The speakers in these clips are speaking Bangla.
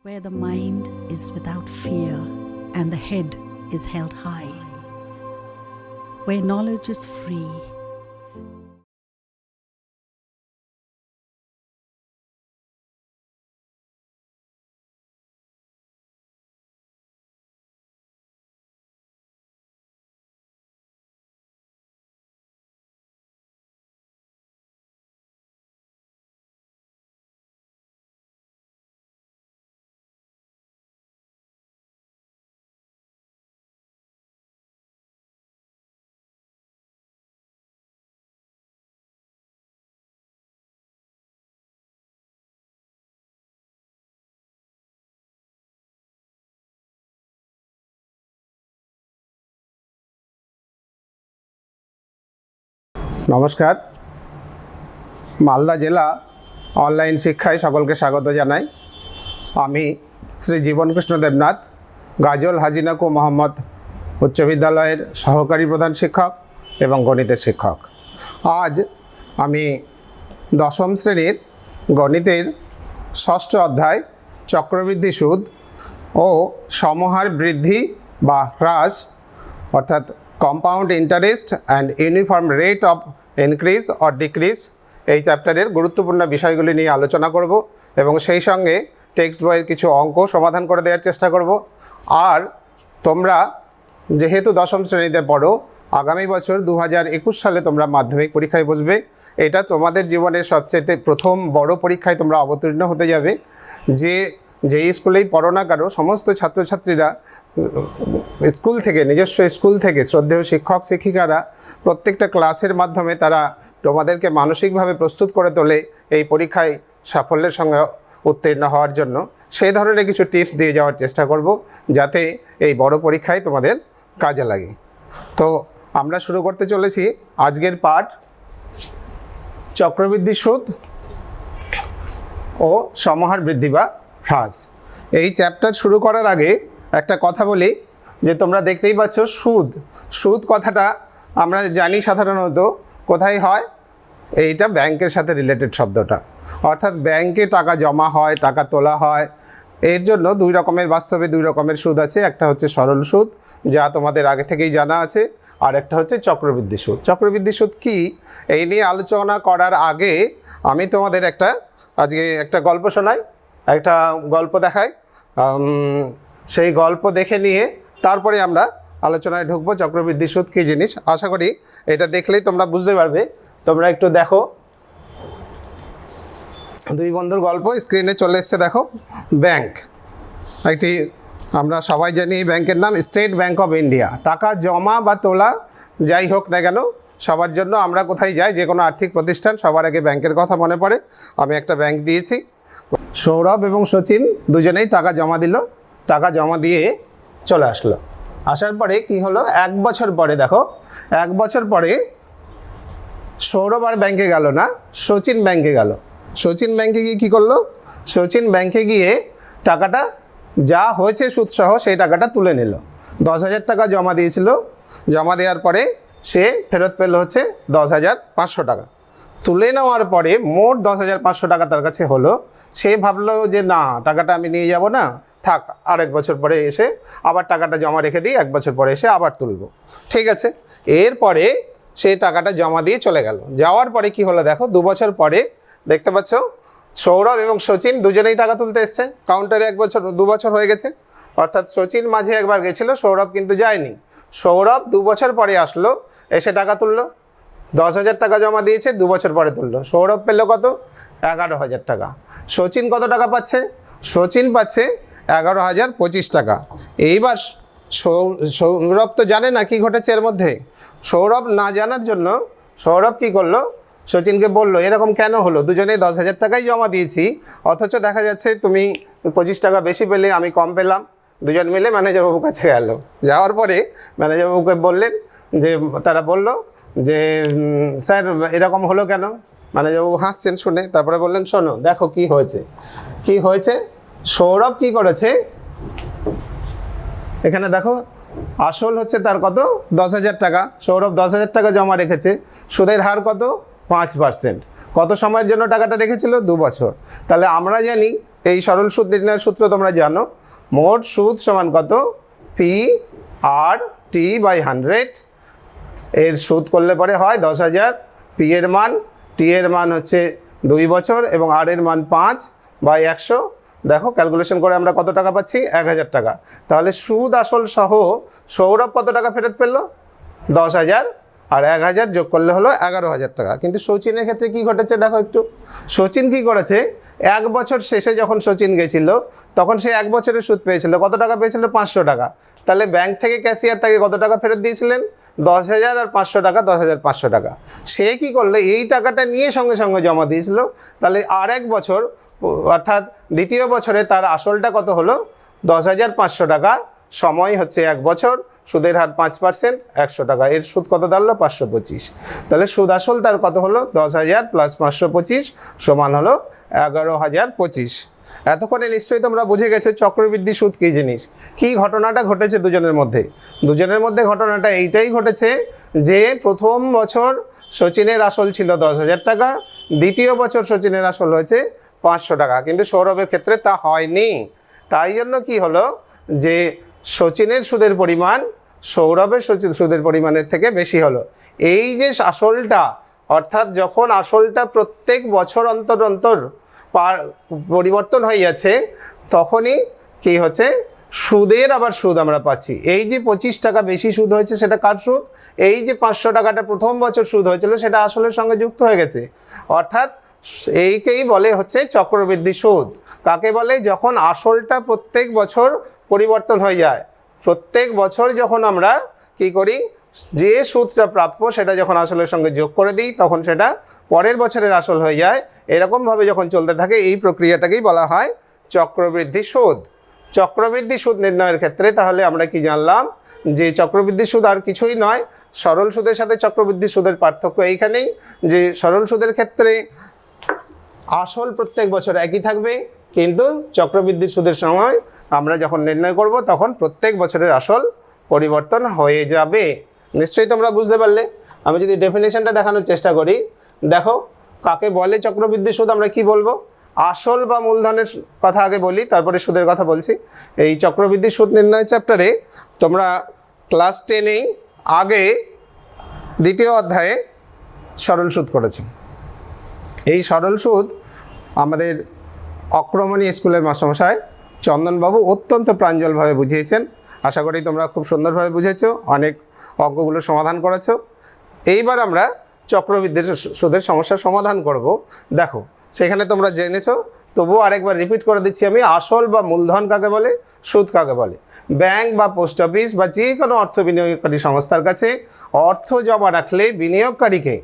where the mind is without fear and the head is held high, where knowledge is free. নমস্কার, মালদা জেলা অনলাইন শিক্ষায় সকলকে স্বাগত জানাই। আমি শ্রী জীবনকৃষ্ণ দেবনাথ, গাজল হাজিনাকু মোহাম্মদ উচ্চ বিদ্যালয়ের সহকারী প্রধান শিক্ষক এবং গণিতের শিক্ষক। আজ আমি দশম শ্রেণীর গণিতের ষষ্ঠ অধ্যায় চক্রবৃদ্ধি সুদ ও সমহার বৃদ্ধি বা হ্রাস অর্থাৎ compound interest and uniform rate of increase or decrease এই চ্যাপ্টারের গুরুত্বপূর্ণ বিষয়গুলি নিয়ে আলোচনা করব এবং সেই সঙ্গে টেক্সট বইয়ের কিছু অঙ্ক সমাধান করে দেওয়ার চেষ্টা করব। আর তোমরা যেহেতু দশম শ্রেণীতে পড়ো, আগামী বছর 2021 সালে তোমরা মাধ্যমিক পরীক্ষায় বসবে। এটা তোমাদের জীবনের সবচেয়ে প্রথম বড় পরীক্ষায় তোমরা অবতীর্ণ হতে যাবে। যেই স্কুলেই পড়ো না কারো, সমস্ত ছাত্রছাত্রীরা স্কুল থেকে, নিজস্ব স্কুল থেকে শ্রদ্ধেয় শিক্ষক শিক্ষিকারা প্রত্যেকটা ক্লাসের মাধ্যমে তারা তোমাদেরকে মানসিকভাবে প্রস্তুত করে তোলে এই পরীক্ষায় সাফল্যের সঙ্গে উত্তীর্ণ হওয়ার জন্য। সেই ধরনের কিছু টিপস দিয়ে যাওয়ার চেষ্টা করব যাতে এই বড় পরীক্ষায় তোমাদের কাজে লাগে। তো আমরা শুরু করতে চলেছি আজকের পাঠ, চক্রবৃদ্ধি সুদ ও সমহার বৃদ্ধি বা হ্রাস। এই চ্যাপ্টার শুরু করার আগে একটা কথা বলি যে তোমরা দেখতেই পাচ্ছ সুদ কথাটা আমরা জানি সাধারণত কোথায় হয়, এইটা ব্যাংকের সাথে রিলেটেড শব্দটা, অর্থাৎ ব্যাংকে টাকা জমা হয়, টাকা তোলা হয়। এর জন্য বাস্তবে দুই রকমের সুদ আছে। একটা হচ্ছে সরল সুদ, যা তোমাদের আগে থেকেই জানা আছে, আর একটা হচ্ছে চক্রবৃদ্ধি সুদ। চক্রবৃদ্ধি সুদ কি, এই নিয়ে আলোচনা করার আগে আমি তোমাদের আজকে একটা গল্প শোনাই, একটা গল্প দেখাই। সেই গল্প দেখে নিয়ে তারপরে আমরা আলোচনায় ঢুকবো চক্রবৃদ্ধি সুদ কী জিনিস। আশা করি এটা দেখলেই তোমরা বুঝতে পারবে। তোমরা একটু দেখো, দুই বন্ধুর গল্প স্ক্রিনে চলে এসছে। দেখো, ব্যাংক একটি, আমরা সবাই জানি এই ব্যাংকের নাম স্টেট ব্যাংক অফ ইন্ডিয়া। টাকা জমা বা তোলা যাই হোক না কেন, সবার জন্য আমরা কোথায় যাই, যে কোনো আর্থিক প্রতিষ্ঠান, সবার আগে ব্যাংকের কথা মনে পড়ে। আমি একটা ব্যাংক দিয়েছি। সৌরভ এবং সচিন দুজনেই টাকা জমা দিল। টাকা জমা দিয়ে চলে আসলো। আসার পরে কি হলো, 1 বছর পরে, দেখো 1 বছর পরে সৌরভ আর ব্যাংকে গেল না, সচিন ব্যাংকে গেল। সচিন ব্যাংকে গিয়ে কী করলো, সচিন ব্যাংকে গিয়ে টাকাটা যা হয়েছে সুদসহ সেই টাকাটা তুলে নিল। 10,000 টাকা জমা দিয়েছিল। জমা দেওয়ার পরে সে ফেরত পেল হচ্ছে 10,500 টাকা। তুলে নেওয়ার পরে মোট 10,500 টাকা তার কাছে হলো। সে ভাবলো যে না, টাকাটা আমি নিয়ে যাব না, থাক, আরেক বছর পরে এসে আবার টাকাটা জমা রেখে দিই, 1 বছর পরে এসে আবার তুলবো, ঠিক আছে। এরপরে সে টাকাটা জমা দিয়ে চলে গেল। যাওয়ার পরে কি হলো, দেখো 2 বছর পরে দেখতে পাচ্ছ সৌরভ এবং সচিন দুজনেই টাকা তুলতে এসছে। কাউন্টারে 2 বছর হয়ে গেছে, অর্থাৎ সচিন মাঝে একবার গেছিলো, সৌরভ কিন্তু যায়নি। সৌরভ 2 বছর পরে আসলো, এসে টাকা তুললো। 10,000 টাকা জমা দিয়েছে, 2 বছর পরে তুললো। সৌরভ পেল কত, 11,000 টাকা। সচিন কত টাকা পাচ্ছে, সচিন পাচ্ছে 11,025 টাকা। এইবার সৌরভ তো জানে না কি ঘটেছে এর মধ্যে। সৌরভ না জানার জন্য সৌরভ কী করলো, সচিনকে বললো এরকম কেন হলো, দুজনেই 10,000 টাকাই জমা দিয়েছি, অথচ দেখা যাচ্ছে তুমি 25 টাকা বেশি পেলে, আমি কম পেলাম। দুজন মিলে ম্যানেজারবাবুর কাছে গেল। যাওয়ার পরে ম্যানেজারবাবুকে বললেন যে, তারা বলল যে স্যার এরকম হলো কেন। ম্যানেজারবাবু হাসছেন শুনে, তারপরে বললেন শোনো, দেখো কি হয়েছে। সৌরভ কি করেছে, এখানে দেখো আসল হচ্ছে তার কত, 10,000 টাকা। সৌরভ 10,000 টাকা জমা রেখেছে, সুদের হার কত, 5%। কত সময়ের জন্য টাকাটা রেখেছিল, 2 বছর। তাহলে আমরা জানি এই সরল সুদ নির্ণয়ের সূত্র তোমরা জানো, মোট সুদ সমান কত, পি আর টি বাই 100। এর সুদ করলে পরে হয় 10,000। পি এর মান, টি এর মান হচ্ছে 2 বছর এবং আর এর মান 5 বাই 100। দেখো ক্যালকুলেশন করে আমরা কত টাকা পাচ্ছি, 1,000 টাকা। তাহলে সুদ আসল সহ সৌরভ কত টাকা ফেরত পেল, 10,000, আর 1,000 যোগ করলে হলো 11,000 টাকা। কিন্তু শচীনের ক্ষেত্রে কি ঘটেছে দেখো একটু। শচীন কি করেছে, 1 বছর শেষে যখন শচীন গেছিল তখন সে 1 বছরের সুদ পেয়েছিল, কত টাকা পেয়েছিল, 500 টাকা। তাহলে ব্যাংক থেকে ক্যাশিয়ার তাকে কত টাকা ফেরত দিয়েছিলেন, 10,000 আর 500 টাকা, 10,500 টাকা। সে কি করলে, এই টাকাটা নিয়ে সঙ্গে সঙ্গে জমা দিয়েছিল। তাহলে আর 1 বছর, অর্থাৎ দ্বিতীয় বছরে তার আসলটা কত হলো, 10,500 টাকা। সময় হচ্ছে 1 বছর, সুদের হার 5%, 100 টাকা। এর সুদ কত দাঁড়ালো, 525। তাহলে সুদ আসল তার কত হলো, 10,000 প্লাস 525 সমান হলো 11,025। এতক্ষণে নিশ্চয়ই তোমরা বুঝে গেছো চক্রবৃদ্ধি সুদ কী জিনিস। কী ঘটনাটা ঘটেছে দুজনের মধ্যে ঘটনাটা এইটাই ঘটেছে যে প্রথম বছর শচীনের আসল ছিল 10,000 টাকা, দ্বিতীয় বছর শচীনের আসল হয়েছে 500 টাকা। কিন্তু সৌরভের ক্ষেত্রে তা হয়নি। তাই জন্য কি হলো যে শচীনের সুদের পরিমাণ সৌরভের সুদের পরিমাণের থেকে বেশি হলো। এই যে আসলটা, অর্থাৎ যখন আসলটা প্রত্যেক বছর অন্তর অন্তর পরিবর্তন হয়ে যাচ্ছে, তখনই কি হচ্ছে, সুদের আবার সুদ আমরা পাচ্ছি। এই যে 25 টাকা বেশি সুদ হয়েছে সেটা কার সুদ, এই যে 500 টাকাটা প্রথম বছর সুদ হয়েছিল সেটা আসলের সঙ্গে যুক্ত হয়ে গেছে। অর্থাৎ এইকেই বলে হচ্ছে চক্রবৃদ্ধি সুদ। কাকে বলে, যখন আসলটা প্রত্যেক বছর পরিবর্তন হয়ে যায়। প্রত্যেক বছর যখন আমরা কি করি, যে সুদটা প্রাপ্য সেটা যখন আসলের সঙ্গে যোগ করে দিই তখন সেটা পরের বছরের আসল হয়ে যায়। এরকমভাবে যখন চলতে থাকে এই প্রক্রিয়াটাকেই বলা হয় চক্রবৃদ্ধি সুদ। চক্রবৃদ্ধি সুদ নির্ণয়ের ক্ষেত্রে তাহলে আমরা কি জানলাম, যে চক্রবৃদ্ধি সুদ আর কিছুই নয়, সরল সুদের সাথে চক্রবৃদ্ধি সুদের পার্থক্য এইখানেই যে সরল সুদের ক্ষেত্রে আসল প্রত্যেক বছর একই থাকবে, কিন্তু চক্রবৃদ্ধি সুদের সময় আমরা যখন নির্ণয় করব তখন প্রত্যেক বছরের আসল পরিবর্তন হয়ে যাবে। নিশ্চয়ই তোমরা বুঝতে পারলে। আমি যদি ডেফিনেশনটা দেখানোর চেষ্টা করি, দেখো কাকে বলে চক্রবৃদ্ধি সুদ, আমরা কি বলবো, আসল বা মূলধনের কথা আগে বলি, তারপরে সুদের কথা বলছি। এই চক্রবৃদ্ধি সুদ নির্ণয় চ্যাপ্টারে তোমরা ক্লাস 10-এই আগে দ্বিতীয় অধ্যায়ে সরল সুদ করেছো। এই সরল সুদ আমাদের অক্রমণী স্কুলের মাস্টারমশাই চন্দনবাবু অত্যন্ত প্রাঞ্জলভাবে বুঝিয়েছেন। আশা করি তোমরা খুব সুন্দরভাবে বুঝেছো, অনেক অঙ্কগুলো সমাধান করেছো। এইবার আমরা চক্রবৃদ্ধি সুদের সমস্যার সমাধান করব। দেখো সেখানে তোমরা জেনেছো, তবুও আরেকবার রিপিট করে দিচ্ছি আমি। আসল বা মূলধন কাকে বলে, সুদ কাকে বলে। ব্যাংক বা পোস্ট অফিস বা যে কোনো অর্থ বিনিয়োগকারী সংস্থার কাছে অর্থ জমা রাখলে বিনিয়োগকারীকে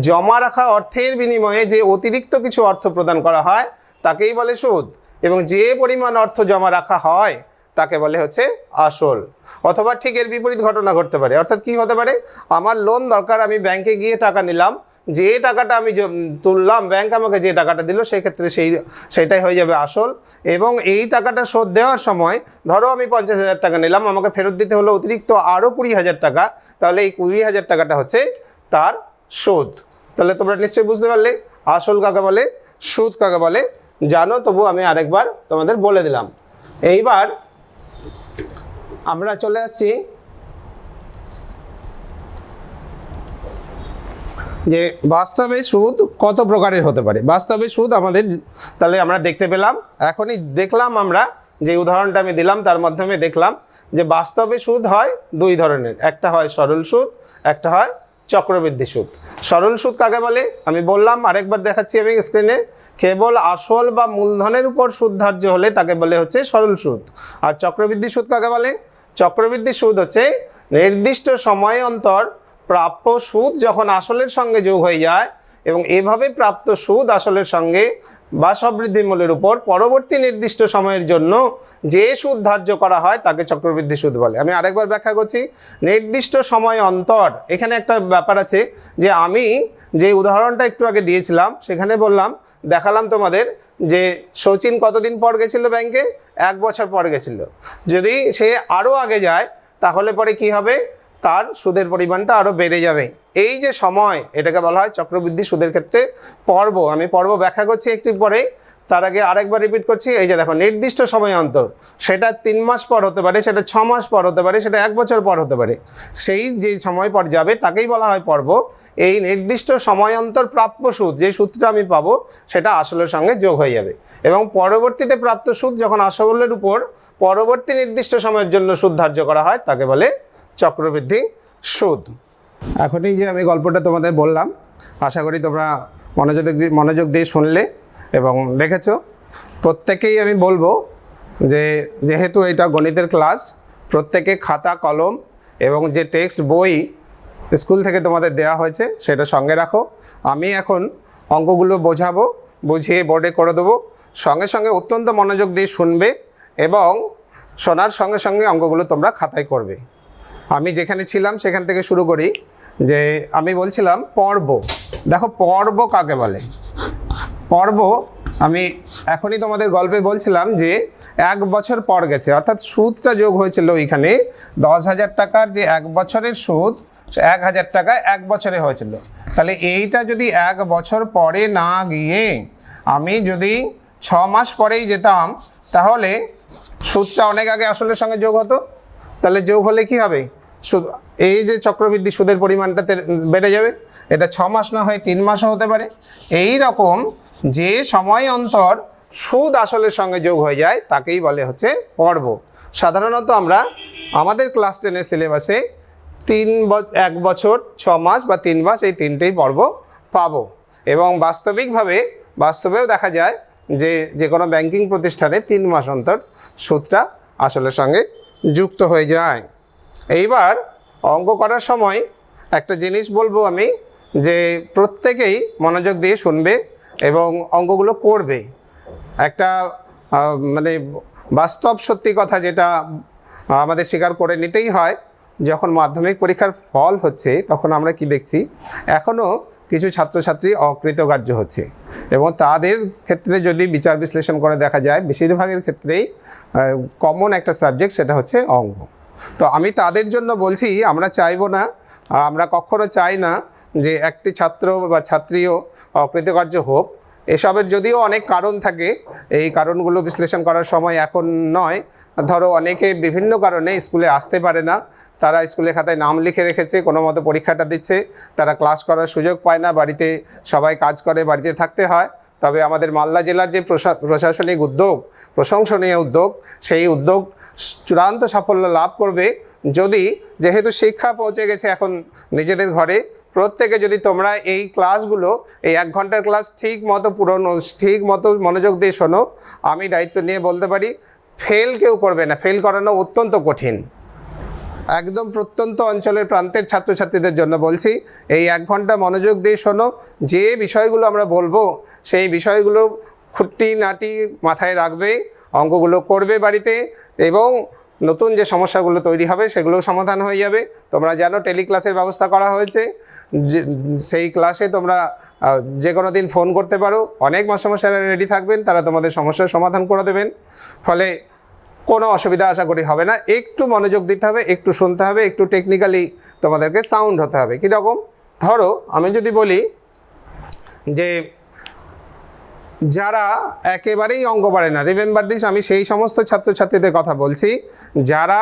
জমা রাখা অর্থের বিনিময়ে যে অতিরিক্ত কিছু অর্থ প্রদান করা হয় তাকেই বলে সুদ। এবং যে পরিমাণ অর্থ জমা রাখা হয় তাকে বলে হচ্ছে আসল। অথবা ঠিক এর বিপরীত ঘটনা ঘটতে পারে। অর্থাৎ কি হতে পারে, আমার লোন দরকার, আমি ব্যাংকে গিয়ে টাকা নিলাম, যে টাকাটা আমি তুললাম ব্যাংক আমাকে যে টাকাটা দিল সেক্ষেত্রে সেইটাই হয়ে যাবে আসল। এবং এই টাকাটা শোধ দেওয়ার সময় ধরো আমি 50,000 টাকা নিলাম, আমাকে ফেরত দিতে হলো অতিরিক্ত আরও 20,000 টাকা, তাহলে এই 20,000 টাকাটা হচ্ছে তার সুদ। তাহলে তোমরা নিশ্চয়ই বুঝতে পারলে আসল কাকে বলে, সুদ কাকে বলে জানো, তবু আমি আরেকবার তোমাদের বলে দিলাম। এইবার আমরা চলে আসছি যে বাস্তবে সুদ কত প্রকারের হতে পারে। বাস্তবে সুদ আমাদের তাহলে আমরা দেখতে পেলাম, এখনই দেখলাম আমরা যে উদাহরণটা আমি দিলাম তার মাধ্যমে দেখলাম যে বাস্তবে সুদ হয় 2 ধরনের, একটা হয় সরল সুদ, একটা হয় চক্রবৃদ্ধি সুদ। সরল সুদ কাকে বলে আমি বললাম, আরেকবার দেখাচ্ছি আমি স্ক্রিনে। কেবল আসল বা মূলধনের উপর সুদ ধার্য হলে তাকে বলে হচ্ছে সরল সুদ। আর চক্রবৃদ্ধি সুদ কাকে বলে, চক্রবৃদ্ধি সুদ হচ্ছে নির্দিষ্ট সময় অন্তর প্রাপ্য সুদ যখন আসলের সঙ্গে যোগ হয়ে যায় এবং এভাবে প্রাপ্ত সুদ আসলের সঙ্গে বা সবৃদ্ধি মূল্যের উপর পরবর্তী নির্দিষ্ট সময়ের জন্য যে সুদ ধার্য করা হয় তাকে চক্রবৃদ্ধি সুদ বলে। আমি আরেকবার ব্যাখ্যা করছি, নির্দিষ্ট সময় অন্তর। এখানে একটা ব্যাপার আছে যে আমি যে উদাহরণটা একটু আগে দিয়েছিলাম সেখানে বললাম, দেখালাম তোমাদের যে শচীন কতদিন পর গেছিল ব্যাংকে, 1 বছর পর গেছিল। যদি সে আরও আগে যায় তাহলে পরে কি হবে, তার সুদের পরিমাণটা আরও বেড়ে যাবে। এই যে সময়, এটাকে বলা হয় চক্রবৃদ্ধি সুদের ক্ষেত্রে পর্ব। আমি পর্ব ব্যাখ্যা করছি একটু পরে। তার আগে আরেকবার রিপিট করছি, এই যে দেখো নির্দিষ্ট সময় অন্তর, সেটা 3 মাস পর হতে পারে, সেটা 6 মাস পর হতে পারে, সেটা 1 বছর পর হতে পারে, সেই যে সময় পর যাবে তাকেই বলা হয় পর্ব। এই নির্দিষ্ট সময় অন্তর প্রাপ্য সুদ, যে সুদটা আমি পাবো সেটা আসলের সঙ্গে যোগ হয়ে যাবে, এবং পরবর্তীতে প্রাপ্ত সুদ যখন আসলের উপর পরবর্তী নির্দিষ্ট সময়ের জন্য সুদ ধার্য করা হয় তাকে বলে চক্রবৃদ্ধি সুদ। এখনই যে আমি গল্পটা তোমাদের বললাম, আশা করি তোমরা মনোযোগ দিয়ে শুনলে এবং দেখেছো। প্রত্যেকেই আমি বলবো যে যেহেতু এটা গণিতের ক্লাস, প্রত্যেকে খাতা কলম এবং যে টেক্সট বই স্কুল থেকে তোমাদের দেওয়া হয়েছে সেটা সঙ্গে রাখো। আমি এখন অঙ্কগুলো বোঝাবো, বুঝিয়ে বোর্ডে করে দেবো, সঙ্গে সঙ্গে অত্যন্ত মনোযোগ দিয়ে শুনবে এবং শোনার সঙ্গে সঙ্গে অঙ্কগুলো তোমরা খাতায় করবে। আমি যেখানে ছিলাম সেখান থেকে শুরু করি। যে আমি বলছিলাম পর্ব, দেখো পর্ব কাকে বলে। পর্ব আমি এখনই তোমাদের গল্পে বলছিলাম যে 1 বছর পর গেছে, অর্থাৎ সুদটা যোগ হয়েছিল ওইখানে 10,000 টাকার যে 1 বছরের সুদ, 1,000 টাকা 1 বছরে হয়েছিল। তাহলে এইটা যদি 1 বছর পরে না গিয়ে আমি যদি 6 মাস পরেই যেতাম তাহলে সুদটা অনেক আগে আসলের সঙ্গে যোগ হতো। তাহলে যোগ হলে কি হবে, সুদ এই যে চক্রবৃদ্ধি সুদের পরিমাণটা বেড়ে যাবে। এটা 6 মাস না হয় 3 মাসও হতে পারে। এই রকম যে সময় অন্তর সুদ আসলের সঙ্গে যোগ হয়ে যায় তাকেই বলে হচ্ছে পর্ব। সাধারণত আমরা আমাদের ক্লাস 10-এর সিলেবাসে 1 বছর 6 মাস বা 3 মাস এই 3টেই পর্ব পাবো, এবং বাস্তবেও দেখা যায় যে কোনো ব্যাংকিং প্রতিষ্ঠানে 3 মাস অন্তর সুদটা আসলের সঙ্গে যুক্ত হয়ে যায়। এইবার অঙ্ক করার সময় একটা জিনিস বলবো আমি, যে প্রত্যেকেই মনোযোগ দিয়ে শুনবে এবং অঙ্কগুলো করবে। একটা মানে বাস্তব সত্যি কথা যেটা আমাদের স্বীকার করে নিতেই হয়, যখন মাধ্যমিক পরীক্ষার ফল হচ্ছে তখন আমরা কি দেখছি, এখনও কিছু ছাত্রছাত্রী অকৃতকার্য হচ্ছে, এবং তাদের ক্ষেত্রে যদি বিচার বিশ্লেষণ করে দেখা যায় বেশিরভাগের ক্ষেত্রেই কমন একটা সাবজেক্ট সেটা হচ্ছে অঙ্ক। তো আমি তাদের জন্য বলছি, আমরা কখনো চাই না যে একটি ছাত্র বা ছাত্রীও অকৃতকার্য হোক। এসবের যদিও অনেক কারণ থাকে, এই কারণগুলো বিশ্লেষণ করার সময় এখন নয়। ধরো অনেকে বিভিন্ন কারণে স্কুলে আসতে পারে না, তারা স্কুলে খাতায় নাম লিখে রেখেছে, কোনো মতো পরীক্ষাটা দিচ্ছে, তারা ক্লাস করার সুযোগ পায় না, বাড়িতে সবাই কাজ করে, বাড়িতে থাকতে হয়। তবে আমাদের মালদা জেলার যে প্রশাসনিক উদ্যোগ, প্রশংসনীয় উদ্যোগ, সেই উদ্যোগ চূড়ান্ত সাফল্য লাভ করবে যদি, যেহেতু শিক্ষা পৌঁছে গেছে এখন নিজেদের ঘরে, প্রত্যেকে যদি তোমরা এই ক্লাসগুলো, এই 1 ঘন্টার ক্লাস ঠিক মতো মনোযোগ দিয়ে শোনো, আমি দায়িত্ব নিয়ে বলতে পারি ফেল কেউ করবে না। ফেল করানো অত্যন্ত কঠিন। একদম প্রত্যন্ত অঞ্চলের প্রান্তের ছাত্রছাত্রীদের জন্য বলছি, এই 1 ঘন্টা মনোযোগ দিয়ে শোনো। যে বিষয়গুলো আমরা বলবো সেই বিষয়গুলো খুঁটিনাটি মাথায় রাখবে, অঙ্কগুলো করবে বাড়িতে, এবং নতুন যে সমস্যাগুলো তৈরি হবে সেগুলোও সমাধান হয়ে যাবে। তোমরা জানো টেলিক্লাসের ব্যবস্থা করা হয়েছে, সেই ক্লাসে তোমরা যে কোনো দিন ফোন করতে পারো, অনেক মাস্টারমশাইরা রেডি থাকবেন, তারা তোমাদের সমস্যার সমাধান করে দেবেন। ফলে কোনো অসুবিধা আশা করি হবে না। একটু মনোযোগ দিতে হবে, একটু শুনতে হবে, একটু টেকনিক্যালি তোমাদেরকে সাউন্ড হতে হবে। কীরকম, ধরো আমি যদি বলি যে যারা একেবারেই অঙ্ক পারে না, রিমেম্বার দিস, আমি সেই সমস্ত ছাত্রছাত্রীদের কথা বলছি যারা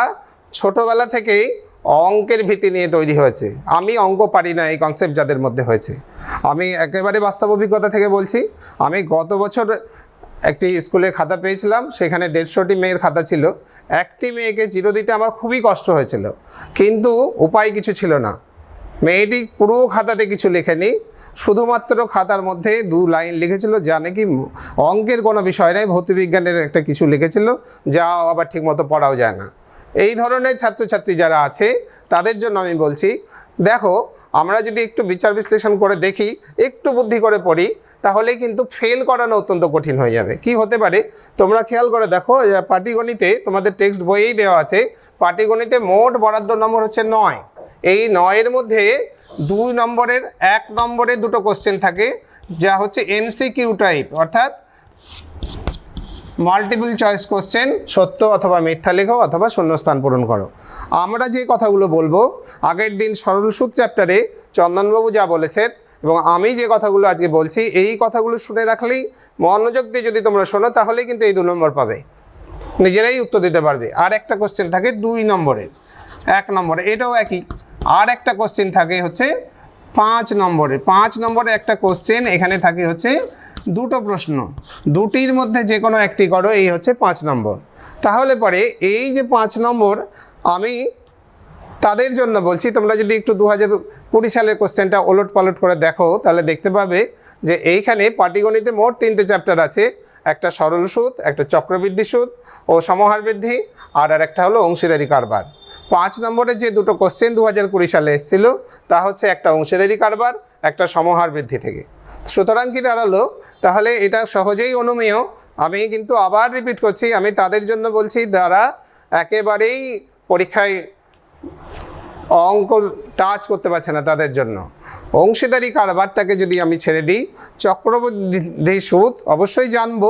ছোটোবেলা থেকেই অঙ্কের ভীতি নিয়ে তৈরি হয়েছে। আমি অঙ্ক পারি না এই কনসেপ্ট যাদের মধ্যে হয়েছে, আমি একেবারে বাস্তব অভিজ্ঞতা থেকে বলছি। আমি গত বছর একটি স্কুলে খাতা পেয়েছিলাম, সেখানে 150টি মেয়ের খাতা ছিল। একটি মেয়েকে 0 দিতে আমার খুবই কষ্ট হয়েছিল, কিন্তু উপায় কিছু ছিল না। মেয়েটি পুরো খাতাতে কিছু লেখেনি, শুধুমাত্র খাতার মধ্যে 2 লাইন লিখেছিল, যা নাকি অঙ্কের কোনো বিষয় নেই, ভৌতবিজ্ঞানের একটা কিছু লিখেছিল, যা আবার ঠিকমতো পড়াও যায় না। এই ধরনের ছাত্রছাত্রী যারা আছে তাদের জন্য আমি বলছি, দেখো আমরা যদি একটু বিচার বিশ্লেষণ করে দেখি, একটু বুদ্ধি করে পড়ি, তাহলে কিন্তু ফেল করানো অত্যন্ত কঠিন হয়ে যাবে। কি হতে পারে তোমরা খেয়াল করে দেখো, পাটিগণিতে তোমাদের টেক্সট বইয়েই দেওয়া আছে, পাটিগণিতে মোট বরাদ্দ নম্বর হচ্ছে 9। এই 9-এর মধ্যে 2 নম্বরের 1 নম্বরে 2টো কোশ্চেন থাকে, যা হচ্ছে MCQ টাইপ, অর্থাৎ মাল্টিপল চয়েস কোশ্চেন, সত্য অথবা মিথ্যা লেখো অথবা শূন্যস্থান পূরণ করো। আমরা যে কথাগুলো বলবো, আগের দিন সরল সুদ চ্যাপ্টারে চন্দনবাবু যা বলেছেন এবং আমি যে কথাগুলো আজকে বলছি এই কথাগুলো শুনে রাখলেই, মনোযোগ দিয়ে যদি তোমরা শোনো, তাহলেই কিন্তু এই 2 নম্বর পাবে, নিজেরাই উত্তর দিতে পারবে। আর একটা কোশ্চেন থাকে 2 নম্বরের, 1 নম্বরে, এটাও একই। আর একটা কোশ্চেন থাকে হচ্ছে 5 নম্বরে। 5 নম্বরে একটা কোশ্চেন এখানে থাকে হচ্ছে 2টো প্রশ্ন, 2টির মধ্যে যে কোনো একটি করো, এই হচ্ছে 5 নম্বর। তাহলে পরে এই যে 5 নম্বর আমি তাদের জন্য বলছি, তোমরা যদি একটু 2020 সালের কোশ্চেনটা ওলট পালট করে দেখো, তাহলে দেখতে পাবে যে এইখানে পাটিগণিতে মোট 3টে চ্যাপ্টার আছে। একটা সরল সুদ, একটা চক্রবৃদ্ধি সুদ ও সমাহার বৃদ্ধি, আর একটা হলো অংশীদারি কারবার। 5 নম্বরে যে 2টো কোশ্চেন 2020 সালে এসেছিল, তা হচ্ছে একটা অংশীদারি কারবার, একটা সমাহার বৃদ্ধি থেকে। সুতরাং কি দাঁড়ালো, তাহলে এটা সহজেই অনুমেয়। আমি কিন্তু আবার রিপিট করছি, আমি তাদের জন্য বলছি যারা একেবারেই পরীক্ষায় অঙ্ক টাচ করতে পারছে না, তাদের জন্য অংশীদারি কারবারটাকে যদি আমি ছেড়ে দিই, চক্রবৃদ্ধি সুদ অবশ্যই জানবো,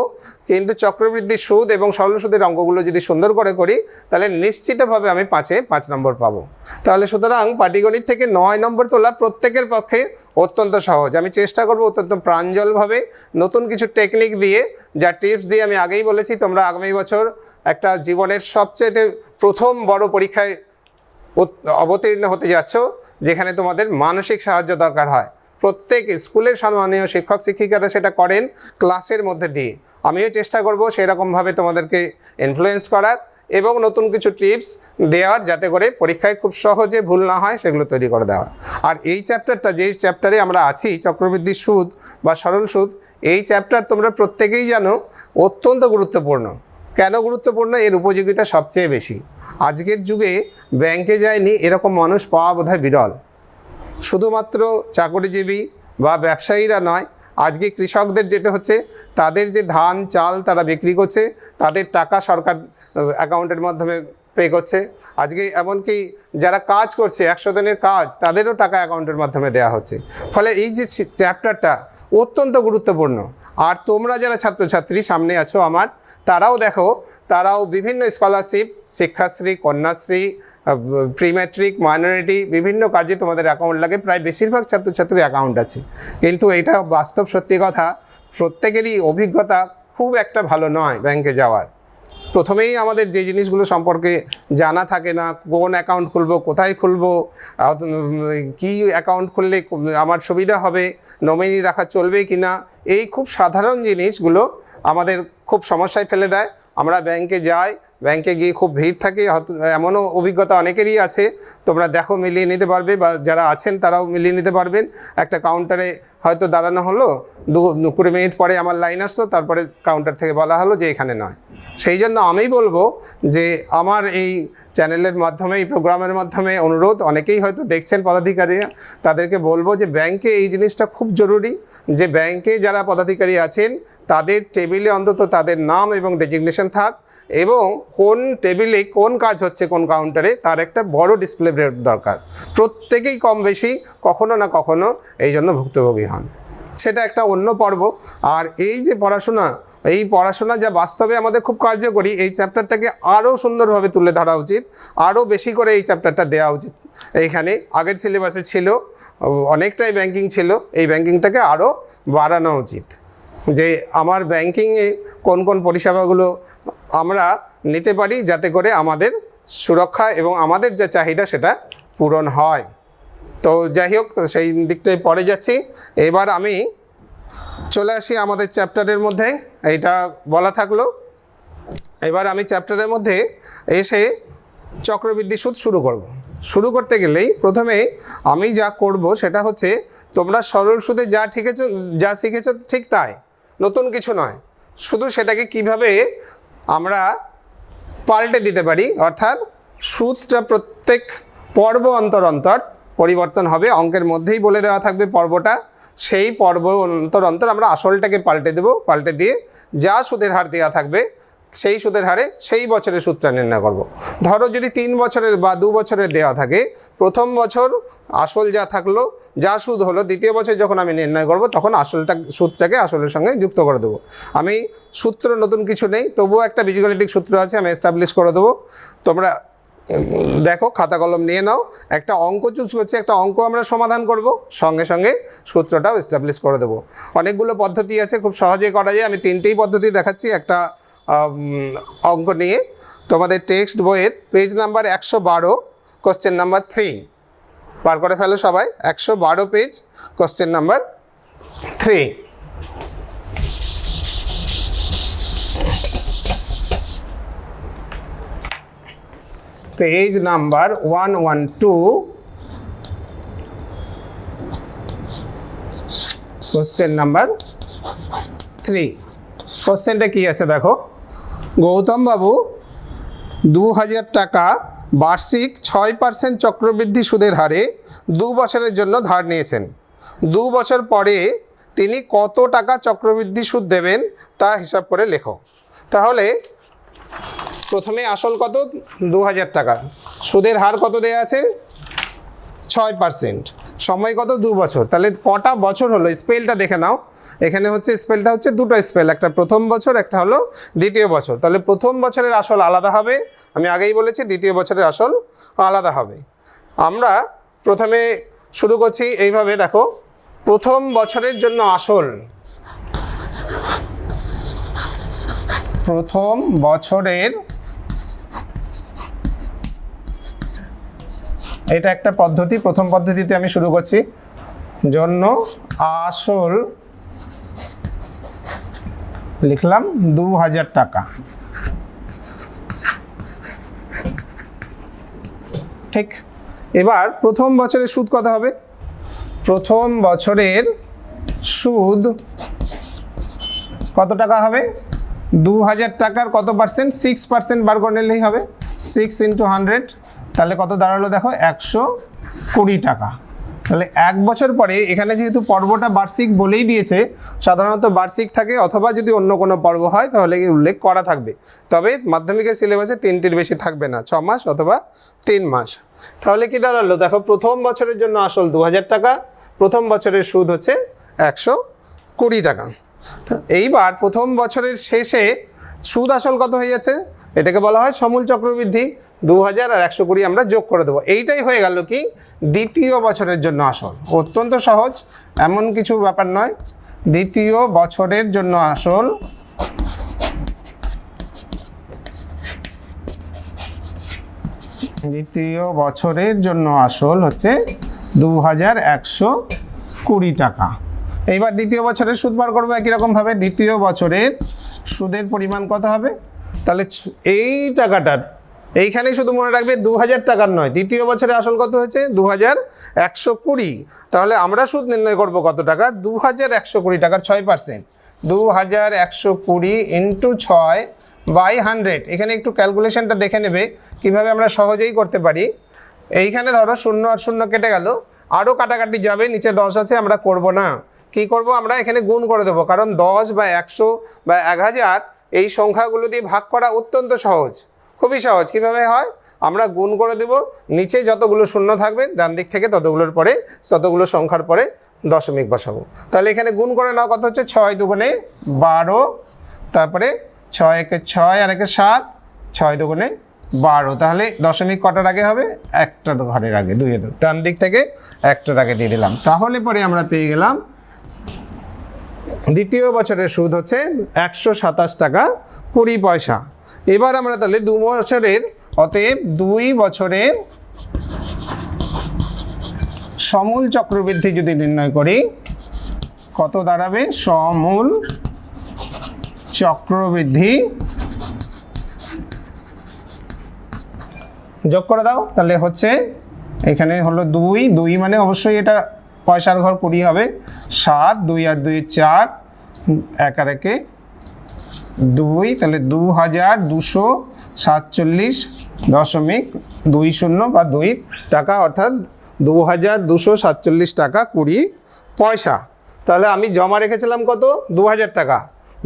কিন্তু চক্রবৃদ্ধি সুদ এবং সরল সুদের অঙ্কগুলো যদি সুন্দর করে করি, তাহলে নিশ্চিতভাবে আমি 5-এ 5 নম্বর পাবো। তাহলে সুতরাং পাটিগণিত থেকে 9 নম্বর তোলা প্রত্যেকের পক্ষে অত্যন্ত সহজ। আমি চেষ্টা করব অত্যন্ত প্রাঞ্জলভাবে নতুন কিছু টেকনিক দিয়ে, যা টিপস দিয়ে আমি আগেই বলেছি, তোমরা আগামী বছর একটা জীবনের সবচেয়ে প্রথম বড় পরীক্ষায় অবতীর্ণ হতে যাচ্ছ, যেখানে তোমাদের মানসিক সাহায্য দরকার হয়। প্রত্যেক স্কুলের সম্মানীয় শিক্ষক শিক্ষিকারা সেটা করেন ক্লাসের মধ্যে দিয়ে। আমিও চেষ্টা করব সেরকমভাবে তোমাদেরকে ইনফ্লুয়েন্স করার এবং নতুন কিছু টিপস দেওয়ার, যাতে করে পরীক্ষায় খুব সহজে ভুল না হয়, সেগুলো তৈরি করে দেওয়া। আর এই চ্যাপ্টারটা, যেই চ্যাপ্টারে আমরা আছি, চক্রবৃদ্ধি সুদ বা সরল সুদ, এই চ্যাপ্টার তোমরা প্রত্যেকেই জানো অত্যন্ত গুরুত্বপূর্ণ। কেন গুরুত্বপূর্ণ? এর উপযোগিতা সবচেয়ে বেশি। আজকের যুগে ব্যাংকে যায়নি এরকম মানুষ পাওয়া বোধহয় বিরল। শুধুমাত্র চাকরিজীবী বা ব্যবসায়ীরা নয়, আজকে কৃষকদের যেতে হচ্ছে, তাদের যে ধান চাল তারা বিক্রি করছে, তাদের টাকা সরকার অ্যাকাউন্টের মাধ্যমে পে করছে। আজকে এমনকি যারা কাজ করছে, 100 দিনের কাজ, তাদেরও টাকা অ্যাকাউন্টের মাধ্যমে দেওয়া হচ্ছে। ফলে এই যে চ্যাপ্টারটা অত্যন্ত গুরুত্বপূর্ণ। আর তোমরা যারা ছাত্রছাত্রী সামনে আছো আমার, তারাও দেখো, তারাও বিভিন্ন scholarship, Shikshashree, Kanyashree, pre matric, minority, বিভিন্ন কাজে তোমাদের অ্যাকাউন্ট লাগে। প্রায় বেশিরভাগ ছাত্রছাত্রীর অ্যাকাউন্ট আছে, কিন্তু এটা বাস্তব সত্যি কথা, প্রত্যেকেরই অভিজ্ঞতা খুব একটা ভালো নয় ব্যাংকে যাওয়ার। প্রথমেই আমাদের যে জিনিসগুলো সম্পর্কে জানা থাকে না, কোন অ্যাকাউন্ট খুলবো, কোথায় খুলবো, কী অ্যাকাউন্ট খুললে আমার সুবিধা হবে, নমিনি রাখা চলবে কি না, এই খুব সাধারণ জিনিসগুলো আমাদের খুব সমস্যায় ফেলে দেয়। আমরা ব্যাংকে যাই, ব্যাংকে গিয়ে খুব ভিড় থাকে, এমনও অভিজ্ঞতা অনেকেরই আছে, তোমরা দেখো, মিলিয়ে নিতে পারবে, বা যারা আছেন তারাও মিলিয়ে নিতে পারবেন। একটা কাউন্টারে হয়তো দাঁড়ানো হলো, 20 মিনিট পরে আমার লাইন আসলো, তারপরে কাউন্টার থেকে বলা হলো যে এখানে নয়। সেই জন্য আমি বলবো যে আমার এই চ্যানেলের মাধ্যমে, এই প্রোগ্রামের মাধ্যমে অনুরোধ, অনেকেই হয়তো দেখছেন পদাধিকারীরা, তাদেরকে বলবো যে ব্যাংকে এই জিনিসটা খুব জরুরি, যে ব্যাংকে যারা পদাধিকারী আছেন তাদের টেবিলে অন্তত তাদের নাম এবং ডেজিগনেশন থাক, এবং কোন টেবিলে কোন কাজ হচ্ছে কোন কাউন্টারে তার একটা বড় ডিসপ্লে দরকার। প্রত্যেকেই কম বেশি কখনো না কখনো এই জন্য ভুক্তভোগী হন, সেটা একটা অন্য পর্ব। আর এই যে পড়াশোনা, এই পড়াশোনা যা বাস্তবে আমাদের খুব কার্যকরী, এই চ্যাপ্টারটাকে আরও সুন্দরভাবে তুলে ধরা উচিত, আরও বেশি করে এই চ্যাপ্টারটা দেওয়া উচিত। এইখানে আগের সিলেবাসে ছিল, অনেকটাই ব্যাংকিং ছিল, এই ব্যাংকিংটাকে আরও বাড়ানো উচিত, যে আমার ব্যাংকিংয়ে কোন কোন পরিষেবাগুলো আমরা নিতে পারি, যাতে করে আমাদের সুরক্ষা এবং আমাদের যে চাহিদা সেটা পূরণ হয়। তো যাই হোক, সেই দিকটায় পরে যাচ্ছি। এবার আমি চলে আসি আমাদের চ্যাপ্টারের মধ্যে, এইটা বলা থাকলো। এবার আমি চ্যাপ্টারের মধ্যে এসে চক্রবৃদ্ধি সুদ শুরু করব। শুরু করতে গেলেই প্রথমে আমি যা করব সেটা হচ্ছে, তোমরা সরল সুদে যা শিখেছো ঠিক তাই, নতুন কিছু নয়, শুধু সেটাকে কিভাবে আমরা পাল্টে দিতে পারি, অর্থাৎ সুদটা প্রত্যেক পর্ব অন্তর অন্তর পরিবর্তন হবে। অঙ্কের মধ্যেই বলে দেওয়া থাকবে পর্বটা, সেই পর্ব অন্তর অন্তর আমরা আসলটাকে পাল্টে দেব। পাল্টে দিয়ে যা সুদের হার দেওয়া থাকবে সেই সুদের হারে সেই বছরের সুদটা নির্ণয় করব। ধরো যদি 3 বছরের বা 2 বছরের দেওয়া থাকে, প্রথম বছর আসল যা থাকলো, যা সুদ হলো, দ্বিতীয় বছর যখন আমি নির্ণয় করব তখন সুদটাকে আসলের সঙ্গে যুক্ত করে দেবো। আমি সূত্র নতুন কিছু নেই, তবুও একটা বীজগণিতিক সূত্র আছে, আমি এস্টাবলিশ করে দেবো। তোমরা দেখো খাতা কলম নিয়ে নাও, একটা অঙ্ক চুজ করছি, একটা অঙ্ক আমরা সমাধান করব, সঙ্গে সঙ্গে সূত্রটাও এস্টাবলিশ করে দেবো। অনেকগুলো পদ্ধতি আছে, খুব সহজেই করা যায়। আমি তিনটেই পদ্ধতি দেখাচ্ছি একটা অঙ্ক নিয়ে। তোমাদের টেক্সট বইয়ের পেজ নাম্বার 112, কোশ্চেন নাম্বার 3 বার করে ফেলো সবাই। 112 page, question number 3। Page number 112, question number 3। কোশ্চেনটা কি আছে দেখো। গৌতম বাবু 2000 টাকা বার্ষিক 6% চক্রবৃদ্ধি সুদের হারে 2 বছরের জন্য ধার নিয়েছেন। 2 বছর পরে তিনি কত টাকা চক্রবৃদ্ধি সুদ দেবেন তা হিসাব করে লেখো। তাহলে প্রথমে আসল কত, 2000 টাকা, সুদের হার কত দেওয়া আছে 6%, সময় কত 2 বছর। তাহলে কটা বছর হলো, স্পেলটা দেখে নাও। এখানে হচ্ছে স্পেলটা হচ্ছে দুটো স্পেল, একটা প্রথম বছর, একটা হলো দ্বিতীয় বছর। তাহলে প্রথম বছরের আসল আলাদা হবে, আমি আগেই বলেছি, দ্বিতীয় বছরের আসল আলাদা হবে। আমরা প্রথমে শুরু করছি এইভাবে, দেখো প্রথম বছরের জন্য আসল, প্রথম বছরের, এটা একটা পদ্ধতি, প্রথম পদ্ধতিতে আমি শুরু করছি, জন্য আসল লিখলাম 2000 টাকা। ঠিক, এবার প্রথম বছরের সুদ কত হবে, প্রথম বছরের সুদ কত টাকা হবে, 2000 টাকার কত পার্সেন্ট, 6% বার করে নিলেই হবে, 6 × 100, তাহলে কত দাঁড়ালো দেখো 120 টাকা। তাহলে 1 বছর পরে, এখানে যেহেতু পর্বটা বার্ষিক বলেই দিয়েছে, সাধারণত বার্ষিক থাকে, অথবা যদি অন্য কোনো পর্ব হয় তাহলে উল্লেখ করা থাকবে। তবে মাধ্যমিকের সিলেবাসে 3টির বেশি থাকবে না, 6 মাস অথবা 3 মাস। তাহলে কি দাঁড়ালো দেখো, প্রথম বছরের জন্য আসল 2000 টাকা, প্রথম বছরের সুদ হচ্ছে 120 টাকা। এইবার প্রথম বছরের শেষে সুদ আসল কত হয়ে যাচ্ছে, এটাকে বলা হয় সমূল চক্রবৃদ্ধি। 2000 আর 120 আমরা যোগ করে দেবো, এইটাই হয়ে গেল কি দ্বিতীয় বছরের জন্য আসল। অত্যন্ত সহজ, এমন কিছু ব্যাপার নয়। দ্বিতীয় বছরের জন্য আসল, দ্বিতীয় বছরের জন্য আসল হচ্ছে 2120 টাকা। এইবার দ্বিতীয় বছরের সুদ বার করবো একই রকমভাবে। দ্বিতীয় বছরের সুদের পরিমাণ কত হবে, তাহলে এই টাকাটার এইখানেই শুধু মনে রাখবে 2000 টাকার নয়, দ্বিতীয় বছরে আসল কত হয়েছে 2120। তাহলে আমরা সুদ নির্ণয় করব কত টাকার, 2120 টাকার 6%, 2120 × 6/100। এখানে একটু ক্যালকুলেশনটা দেখে নেবে কিভাবে আমরা সহজেই করতে পারি। এইখানে ধরো 0 আর 0 কেটে গেল, আরও কাটাকাটি যাবে, নিচে 10 আছে, আমরা করব না। কি করব, আমরা এখানে গুণ করে দেবো, কারণ 10 বা 100 বা 1000 এই সংখ্যাগুলো দিয়ে ভাগ করা অত্যন্ত সহজ, খুবই সহজ। কিভাবে হয়, আমরা গুণ করে দেব, নিচে যতগুলো শূন্য থাকবে ডান দিক থেকে ততগুলোর পরে, ততগুলো সংখ্যার পরে দশমিক বসাবো। তাহলে এখানে গুণ করে নাও, কত হচ্ছে 6 × 2 = 12, তারপরে 6 × 1 = 6 আর 1 = 7, 6 × 2 = 12। তাহলে দশমিক কটার আগে হবে, একটার ঘরের আগে, 2 ডান দিক থেকে একটার আগে দিয়ে দিলাম। তাহলে পরে আমরা পেয়ে গেলাম দ্বিতীয় বছরের সুদ হচ্ছে 127 টাকা 20 পয়সা। এবার আমরা তাহলে 2 বছরের, অতএব 2 বছরের সমূল চক্রবৃদ্ধি যদি নির্ণয় করি, কত দাঁড়াবে, সমূল চক্রবৃদ্ধি যোগ করে দাও। তাহলে হচ্ছে এখানে হলো 2 মানে অবশ্যই এটা পয়সার ঘর 20 হবে, 7, 2 আর 2 4, 1 আর 1 2, তাহলে 2247.20 বা 2 টাকা, অর্থাৎ 2247 টাকা 20 পয়সা। তাহলে আমি জমা রেখেছিলাম কত, 2000 টাকা,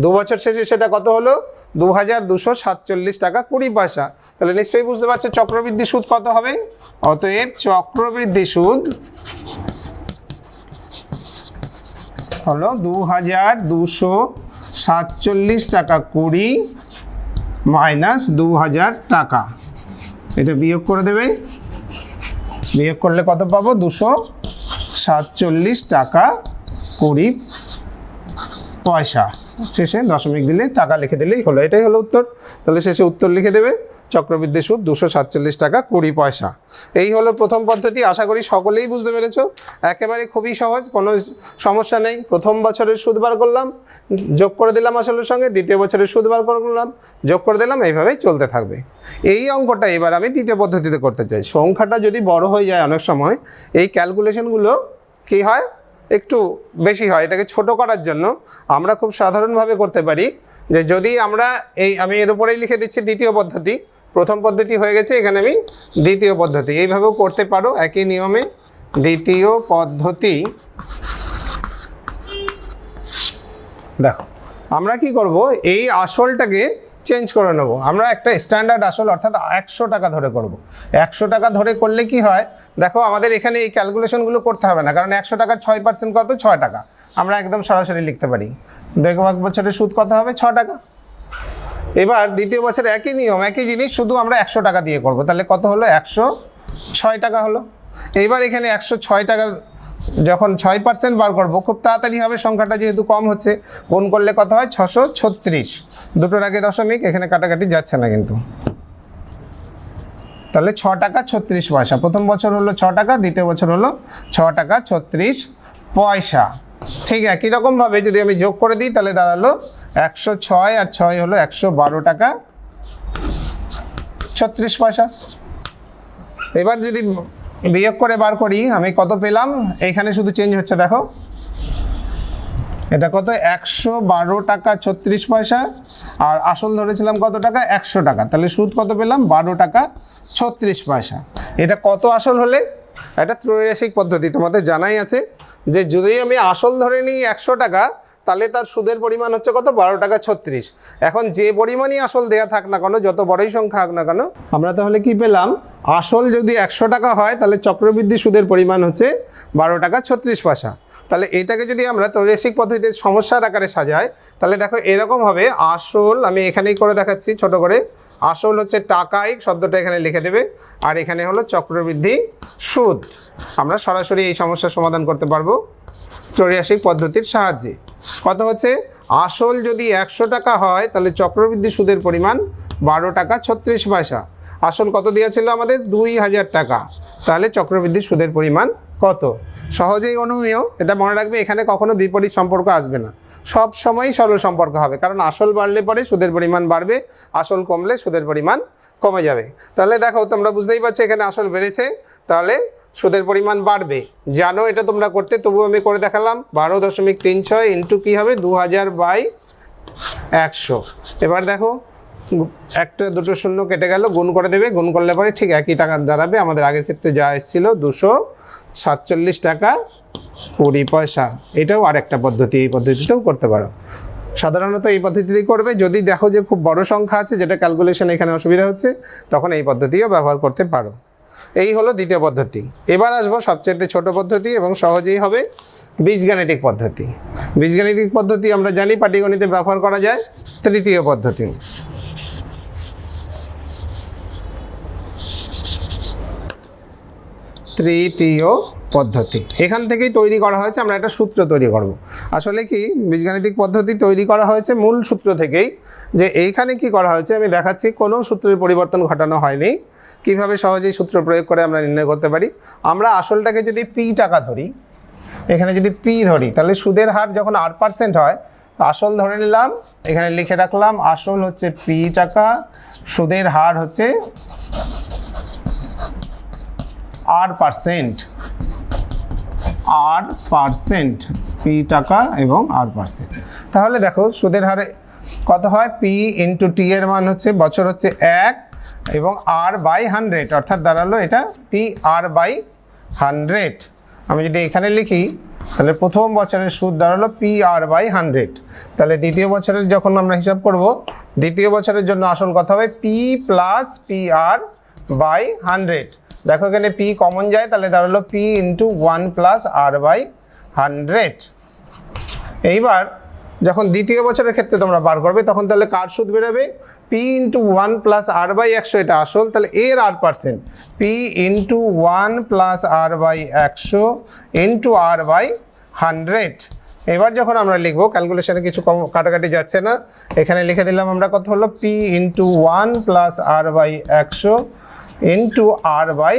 2 বছর শেষে সেটা কত হলো, 2247 টাকা 20 পয়সা। তাহলে নিশ্চয়ই বুঝতে পারছো চক্রবৃদ্ধি সুদ কত হবে। অতএব চক্রবৃদ্ধি সুদ হলো 2247 টাকা 20 - 2000 টাকা। এটা বিয়োগ করে দেবে, বিয়োগ করলে কত পাবো? 247 টাকা 20 পয়সা। শেষে দশমিক দিলে টাকা লিখে দিলেই হলো, এটাই হলো উত্তর। তাহলে শেষে উত্তর লিখে দেবে, চক্রবৃদ্ধি সুদ 247 টাকা 20 পয়সা। এই হলো প্রথম পদ্ধতি। আশা করি সকলেই বুঝতে পেরেছো। একেবারে খুবই সহজ, কোনো সমস্যা নেই। প্রথম বছরের সুদ বার করলাম, যোগ করে দিলাম আসলের সঙ্গে, দ্বিতীয় বছরের সুদ বার করলাম, যোগ করে দিলাম, এইভাবেই চলতে থাকবে। এই অঙ্কটা এবার আমি দ্বিতীয় পদ্ধতিতে করতে চাই। সংখ্যাটা যদি বড় হয়ে যায় অনেক সময় এই ক্যালকুলেশনগুলো কী হয়, একটু বেশি হয়। এটাকে ছোট করার জন্য আমরা খুব সাধারণভাবে করতে পারি যে যদি আমরা আমি এর উপরেই লিখে দিচ্ছি দ্বিতীয় পদ্ধতি। প্রথম পদ্ধতি হয়ে গেছে, এখানে আমি দ্বিতীয় পদ্ধতি এইভাবেও করতে পারো একই নিয়মে। দ্বিতীয় পদ্ধতি, দেখো আমরা কি করব, এই আসলটাকে চেঞ্জ করে নেব। আমরা একটা স্ট্যান্ডার্ড আসল অর্থাৎ 100 টাকা ধরে করব। 100 টাকা ধরে করলে কি হয়, দেখো আমাদের এখানে এই ক্যালকুলেশনগুলো করতে হবে না, কারণ 100 টাকার 6% কত? 6 টাকা। আমরা একদম সরাসরি লিখতে পারি। দেখো এক বছরের সুদ কত হবে? 6 টাকা। এবার দ্বিতীয় বছরে একই নিয়ম, একই জিনিস, শুধু আমরা 100 টাকা দিয়ে করব। তাহলে কত হলো? 106 টাকা হলো। এইবার এখানে 106 টাকার যখন 6% বার করবো, খুব তাড়াতাড়ি হবে, সংখ্যাটা যেহেতু কম হচ্ছে। গুণ করলে কত হয়? 636। দুটোর আগে দশমিক, এখানে কাটাকাটি যাচ্ছে না কিন্তু। তাহলে 6 টাকা 36 পয়সা। প্রথম বছর হলো 6 টাকা, দ্বিতীয় বছর হলো 6 টাকা 36 পয়সা। ঠিক একই রকমভাবে যদি আমি যোগ করে দিই তাহলে দাঁড়ালো 106 আর 6 হলো 112 টাকা 36 পয়সা। এবার যদি বিয়োগ করে বার করি আমি কত পেলাম? এইখানে শুধু চেঞ্জ হচ্ছে, দেখো এটা কত? 112 টাকা 36 পয়সা। আর আসল ধরেছিলাম কত টাকা? 100 টাকা। তাহলে সুদ কত পেলাম? 12 টাকা 36 পয়সা। এটা কত আসল হলে? এটা ত্রৈরাশিক পদ্ধতি, তোমাদের জানাই আছে যে যদি আমি আসল ধরে নিই 100 টাকা, তাহলে তার সুদের পরিমাণ হচ্ছে কত? 12 টাকা 36। এখন যে পরিমাণই আসল দেয়া থাক না কেন, যত বড়ই সংখ্যা হোক না কেন, আমরা তাহলে কি পেলাম? আসল যদি 100 টাকা হয় তাহলে চক্রবৃদ্ধি সুদের পরিমাণ হচ্ছে 12 টাকা 36 পয়সা। তাহলে এটাকে যদি আমরা ত্রৈরাশিক পদ্ধতিতে সমস্যার আকারে সাজাই তাহলে দেখো এরকম হবে। আসল আমি এখানেই করে দেখাচ্ছি ছোট করে। আসল হচ্ছে টাকায়, শব্দটা এখানে লিখে দেবে, আর এখানে হলো চক্রবৃদ্ধি সুদ। আমরা সরাসরি এই সমস্যার সমাধান করতে পারবো ত্রৈরাশিক পদ্ধতির সাহায্যে। কত হচ্ছে? আসল যদি 100 টাকা হয় তাহলে চক্রবৃদ্ধি সুদের পরিমাণ 12 টাকা 36 পয়সা। আসল কত দিয়েছিল আমাদের? 2000 টাকা। তাহলে চক্রবৃদ্ধি সুদের পরিমাণ কত? সহজেই অনুমেয়, এটা মনে রাখবে। এখানে কখনো বিপরীত সম্পর্ক আসবে না, সব সময়ই সরল সম্পর্ক হবে, কারণ আসল বাড়লে পরে সুদের পরিমাণ বাড়বে, আসল কমলে সুদের পরিমাণ কমে যাবে। তাহলে দেখো তোমরা বুঝতেই পারছো এখানে আসল বেড়েছে, তাহলে সুদের পরিমাণ বাড়বে। জানো এটা তোমরা করতে, তবুও আমি করে দেখালাম। 12.36 ইন্টু কী হবে? 2000/100। এবার দেখো একটা দুটো শূন্য কেটে গেল, গুণ করে দেবে। গুণ করলে পরে ঠিক একই টাকা দাঁড়াবে। আমাদের আগের ক্ষেত্রে যা এসেছিল 247 টাকা 20 পয়সা। এটাও আরেকটা পদ্ধতি, এই পদ্ধতিতেও করতে পারো। সাধারণত এই পদ্ধতিতেই করবে। যদি দেখো যে খুব বড় সংখ্যা আছে যেটা ক্যালকুলেশন এখানে অসুবিধা হচ্ছে, তখন এই পদ্ধতিও ব্যবহার করতে পারো। এই হলো দ্বিতীয় পদ্ধতি। এবার আসবো সবচেয়ে ছোট পদ্ধতি এবং সহজেই হবে বীজগাণিতিক পদ্ধতি। বীজগাণিতিক পদ্ধতি আমরা জানি পাটিগণিতে ব্যবহার করা যায়। তৃতীয় পদ্ধতি, তৃতীয় পদ্ধতি এখান থেকেই তৈরি করা হয়েছে। আমরা একটা সূত্র তৈরি করব। আসলে কি বীজগাণিতিক পদ্ধতি তৈরি করা হয়েছে মূল সূত্র থেকেই। যে এইখানে কি করা হয়েছে আমি দেখাচ্ছি, কোনো সূত্রের পরিবর্তন ঘটানো হয়নি। কিভাবে সহজেই সূত্র প্রয়োগ করে আমরা নির্ণয় করতে পারি। আমরা আসলটাকে যদি পি টাকা ধরি, এখানে যদি পি ধরি, তাহলে সুদের হার যখন 8% হয়, আসল ধরে নিলাম, এখানে লিখে রাখলাম আসল হচ্ছে পি টাকা, সুদের হার হচ্ছে 8%, পি টাকা এবং 8%। তাহলে দেখো সুদের হারে কত হয়? পি ইন্টু টি এর মান হচ্ছে বছর হচ্ছে 1 এবং R/100, অর্থাৎ দাঁড়ালো এটা PR/100। আমি যদি এখানে লিখি তাহলে প্রথম বছরের সুদ দাঁড়ালো PR/100। তাহলে দ্বিতীয় বছরের যখন আমরা হিসাব করব, দ্বিতীয় বছরের জন্য আসল কথা হবে P প্লাস PR/100। দেখো এখানে P কমন যায়, তাহলে দাঁড়ালো P ইন্টু 1 প্লাস R/100। এইবার যখন দ্বিতীয় বছরের ক্ষেত্রে তোমরা বার করবে তখন তাহলে কার সুদ বেরোবে, P into 1 plus R by 100, এটা আসল, তাহলে এর R%, P into 1 plus R by 100 into R by 100। এবার যখন আমরা লিখবো, ক্যালকুলেশনে কিছু কাটাকাটি যাচ্ছে না, এখানে লিখে দিলাম আমরা কত হলো, P into 1 plus R by 100 into R by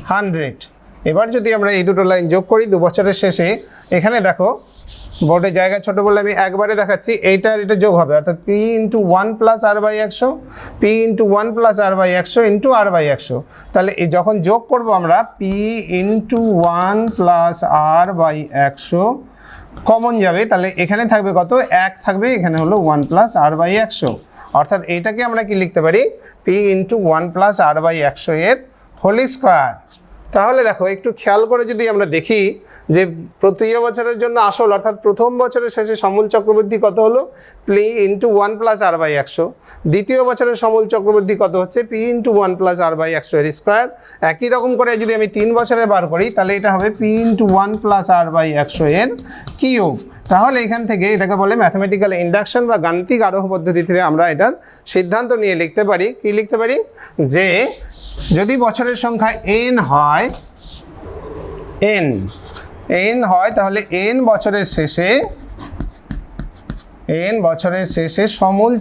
100। এবার যদি আমরা এই দুটো লাইন যোগ করি 2 বছরের শেষে, এখানে দেখো বোর্ডের জায়গা ছোট বলে আমি একবারে দেখাচ্ছি, এইটার এটা যোগ হবে, অর্থাৎ P into 1 plus R by 100, P into 1 plus R by 100 into R by 100। তাহলে এই যখন যোগ করব আমরা, P into 1 plus R by 100 common যাবে, তাহলে এখানে থাকবে কত, 1 থাকবে, এখানে হলো 1 প্লাস আর বাই 100, অর্থাৎ এইটাকে আমরা কি লিখতে পারি, P into 1 plus R by 100 এর হোল স্কোয়ার। তাহলে দেখো একটু খেয়াল করে যদি আমরা দেখি যে তৃতীয় বছরের জন্য আসল অর্থাৎ প্রথম বছরের শেষে সমূল চক্রবৃদ্ধি কত হলো, P into 1 plus R by 100, দ্বিতীয় বছরের সমূল চক্রবৃদ্ধি কত হচ্ছে, P into 1 plus R by 100 এর স্কোয়ার। একই রকম করে যদি আমি 3 বছরে বার করি তাহলে এটা হবে P into 1 plus R by 100 এর কিউব। তাহলে এখান থেকে এটাকে বলে ম্যাথমেটিক্যাল ইন্ডাকশন বা গাণিতিক আরোহ পদ্ধতিতে আমরা এটার সিদ্ধান্ত নিয়ে লিখতে পারি, কি লিখতে পারি, যে যদি বছরের সংখ্যা n হয়, n হয়, তাহলে n বছরের শেষে সমূল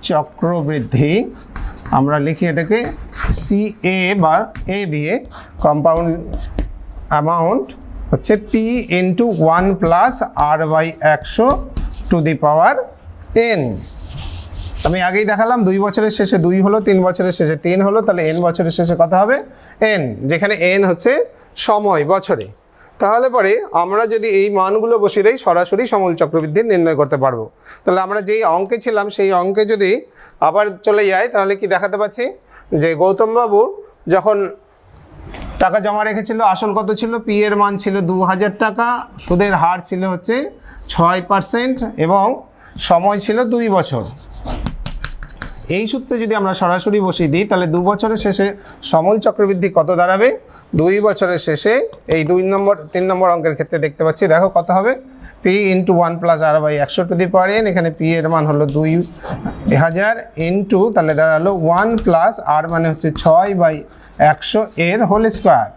চক্রবৃদ্ধি আমরা লিখি এটাকে CA বা A দিয়ে, কম্পাউন্ড অ্যামাউন্ট হচ্ছে P into 1 plus R by 100 to the power n। আমি আগেই দেখালাম 2 বছরের শেষে 2 হলো, 3 বছরের শেষে 3 হলো, তাহলে n বছরের শেষে কত হবে, n, যেখানে n হচ্ছে সময় বছরে। তাহলে পরে আমরা যদি এই মানগুলো বসিয়ে দিই সরাসরি সমূল চক্রবৃদ্ধি নির্ণয় করতে পারবো। তাহলে আমরা যেই অঙ্কে ছিলাম সেই অঙ্কে যদি আবার চলে যাই তাহলে কি দেখাতে পাচ্ছি যে গৌতম বাবুর যখন টাকা জমা রেখেছিল আসল কত ছিল, পি এর মান ছিল 2000 টাকা, সুদের হার ছিল হচ্ছে 6% এবং সময় ছিল 2 বছর। এই সূত্রে যদি আমরা সরাসরি বসিয়ে দিই তাহলে 2 বছরের শেষে সমূল চক্রবৃদ্ধি কত দাঁড়াবে, 2 বছরের শেষে এই 3 নম্বর অঙ্কের ক্ষেত্রে দেখতে পাচ্ছি, দেখো কত হবে, P into 1 plus R by 100 to the power n, এখানে পি এর মান হলো 2000 ইন্টু তাহলে দাঁড়ালো 1 প্লাস আর মানে হচ্ছে 6/100 এর হোল স্কোয়ার।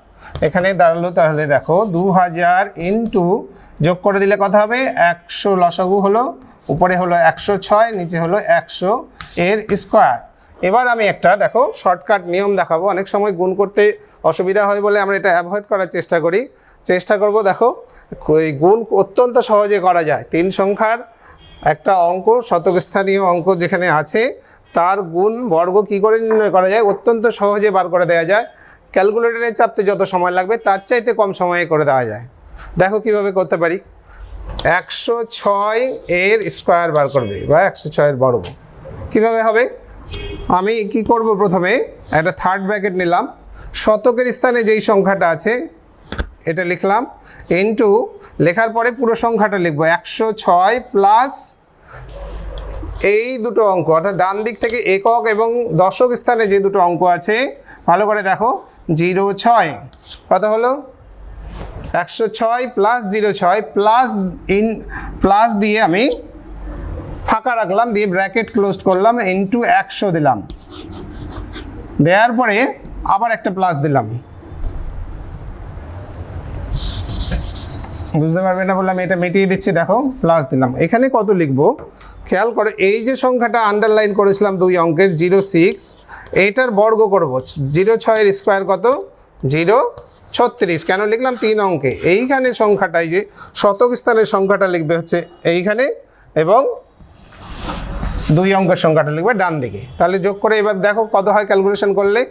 এখানে দাঁড়ালো তাহলে দেখো 2000 ইন্টু যোগ করে দিলে কত হবে, 100 লসাগু হলো, উপরে হলো 106, নিচে হলো 100 এর স্কোয়ার। এবার আমি একটা দেখো শর্টকাট নিয়ম দেখাবো, অনেক সময় গুণ করতে অসুবিধা হয় বলে আমরা এটা অ্যাভয়েড করার চেষ্টা করব। দেখো এই গুণ অত্যন্ত সহজে করা যায়, 3 সংখ্যার একটা অঙ্ক, শতক স্থানীয় অঙ্ক যেখানে আছে তার গুণ বর্গ কি করে নির্ণয় করা যায়, অত্যন্ত সহজে বার করে দেওয়া যায়। ক্যালকুলেটরে চাপতে যত সময় লাগবে তার চাইতে কম সময়ে করে দেওয়া যায়। দেখো কিভাবে করতে পারি, 106 এর স্কোয়ার বার করবে বা 106 এর বর্গ কীভাবে হবে, আমি কি করব, প্রথমে একটা থার্ড ব্র্যাকেট নিলাম, শতকের স্থানে যেই সংখ্যাটা আছে এটা লিখলাম, ইন্টু লেখার পরে পুরো সংখ্যাটা লিখবো 106 প্লাস এই দুটো অঙ্ক, অর্থাৎ ডান দিক থেকে একক এবং দশক স্থানে যে দুটো অঙ্ক আছে ভালো করে দেখো, 06 কত হলো, 106 প্লাস 06 প্লাস দিয়ে আমি ফাঁকা রাখলাম, দিয়ে ব্র্যাকেট ক্লোজ করলাম, ইন্টু 100 দিলাম, দেওয়ার পরে আবার একটা প্লাস দিলাম, বুঝতে পারবে না বলে আমি এটা মিটিয়ে দিচ্ছি, দেখো প্লাস দিলাম। এখানে কত লিখবো খেয়াল করে, এই যে সংখ্যাটা আন্ডারলাইন করেছিলাম 2 অঙ্কের 06, এইটার বর্গ করব, 06 এর স্কোয়ার কত, 036, কেন লিখলাম 3 অঙ্কে, এইখানে সংখ্যাটাই যে শতক স্থানের সংখ্যাটা লিখবে হচ্ছে এইখানে এবং 2 অঙ্কের সংখ্যাটা লিখবে ডান দিকে। তাহলে যোগ করে এবার দেখো কত হয় ক্যালকুলেশন করলে,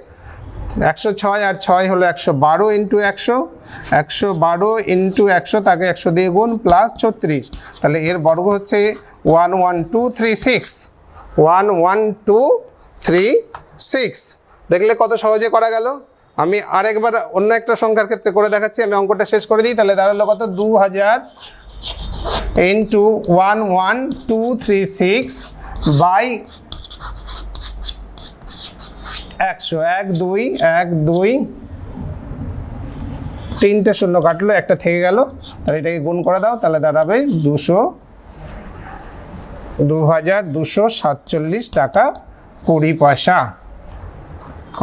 106 আর 6 হলো 112 ইন্টু 100, 112 ইন্টু 100 তাকে 100 দিয়ে গুণ প্লাস 36, তাহলে এর বর্গ হচ্ছে 11236, 11236। দেখলে কত সহজে করা গেল। আমি আরেকবার অন্য একটা সংখ্যার ক্ষেত্রে করে দেখাচ্ছি, আমি অঙ্কটা শেষ করে দিই, তাহলে দাঁড়ালো কত, 2000 ইন্টু 11236 বাই 100, 1 2 1 2 3টে শূন্য কাটলো, একটা থেকে গেল, তাহলে এটাকে গুণ করে দাও, তাহলে দাঁড়াবে 2247 টাকা 20 পয়সা।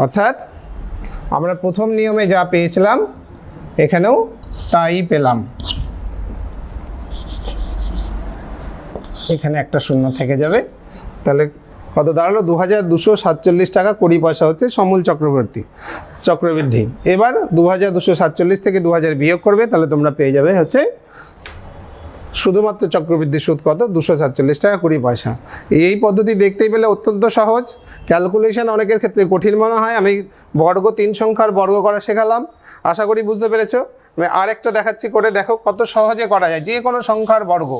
অর্থাৎ আমরা প্রথম নিয়মে যা পেয়েছিলাম এখানেও তাই পেলাম। এখানে একটা শূন্য থেকে যাবে, তাহলে কত দাঁড়ালো? 2247 টাকা 20 পয়সা হচ্ছে সমূল চক্রবৃদ্ধি। এবার 2247 থেকে 2000 বিয়োগ করবে, তাহলে তোমরা পেয়ে যাবে হচ্ছে শুধুমাত্র চক্রবৃদ্ধি সুদ কত? 247 টাকা 20 পয়সা। এই পদ্ধতি দেখতেই পেলে অত্যন্ত সহজ। ক্যালকুলেশন অনেকের ক্ষেত্রে কঠিন মনে হয়। আমি বর্গ 3 সংখ্যার বর্গ করা শেখালাম, আশা করি বুঝতে পেরেছো। আমি আরেকটা দেখাচ্ছি, করে দেখো কত সহজে করা যায়। যে কোনো সংখ্যার বর্গ,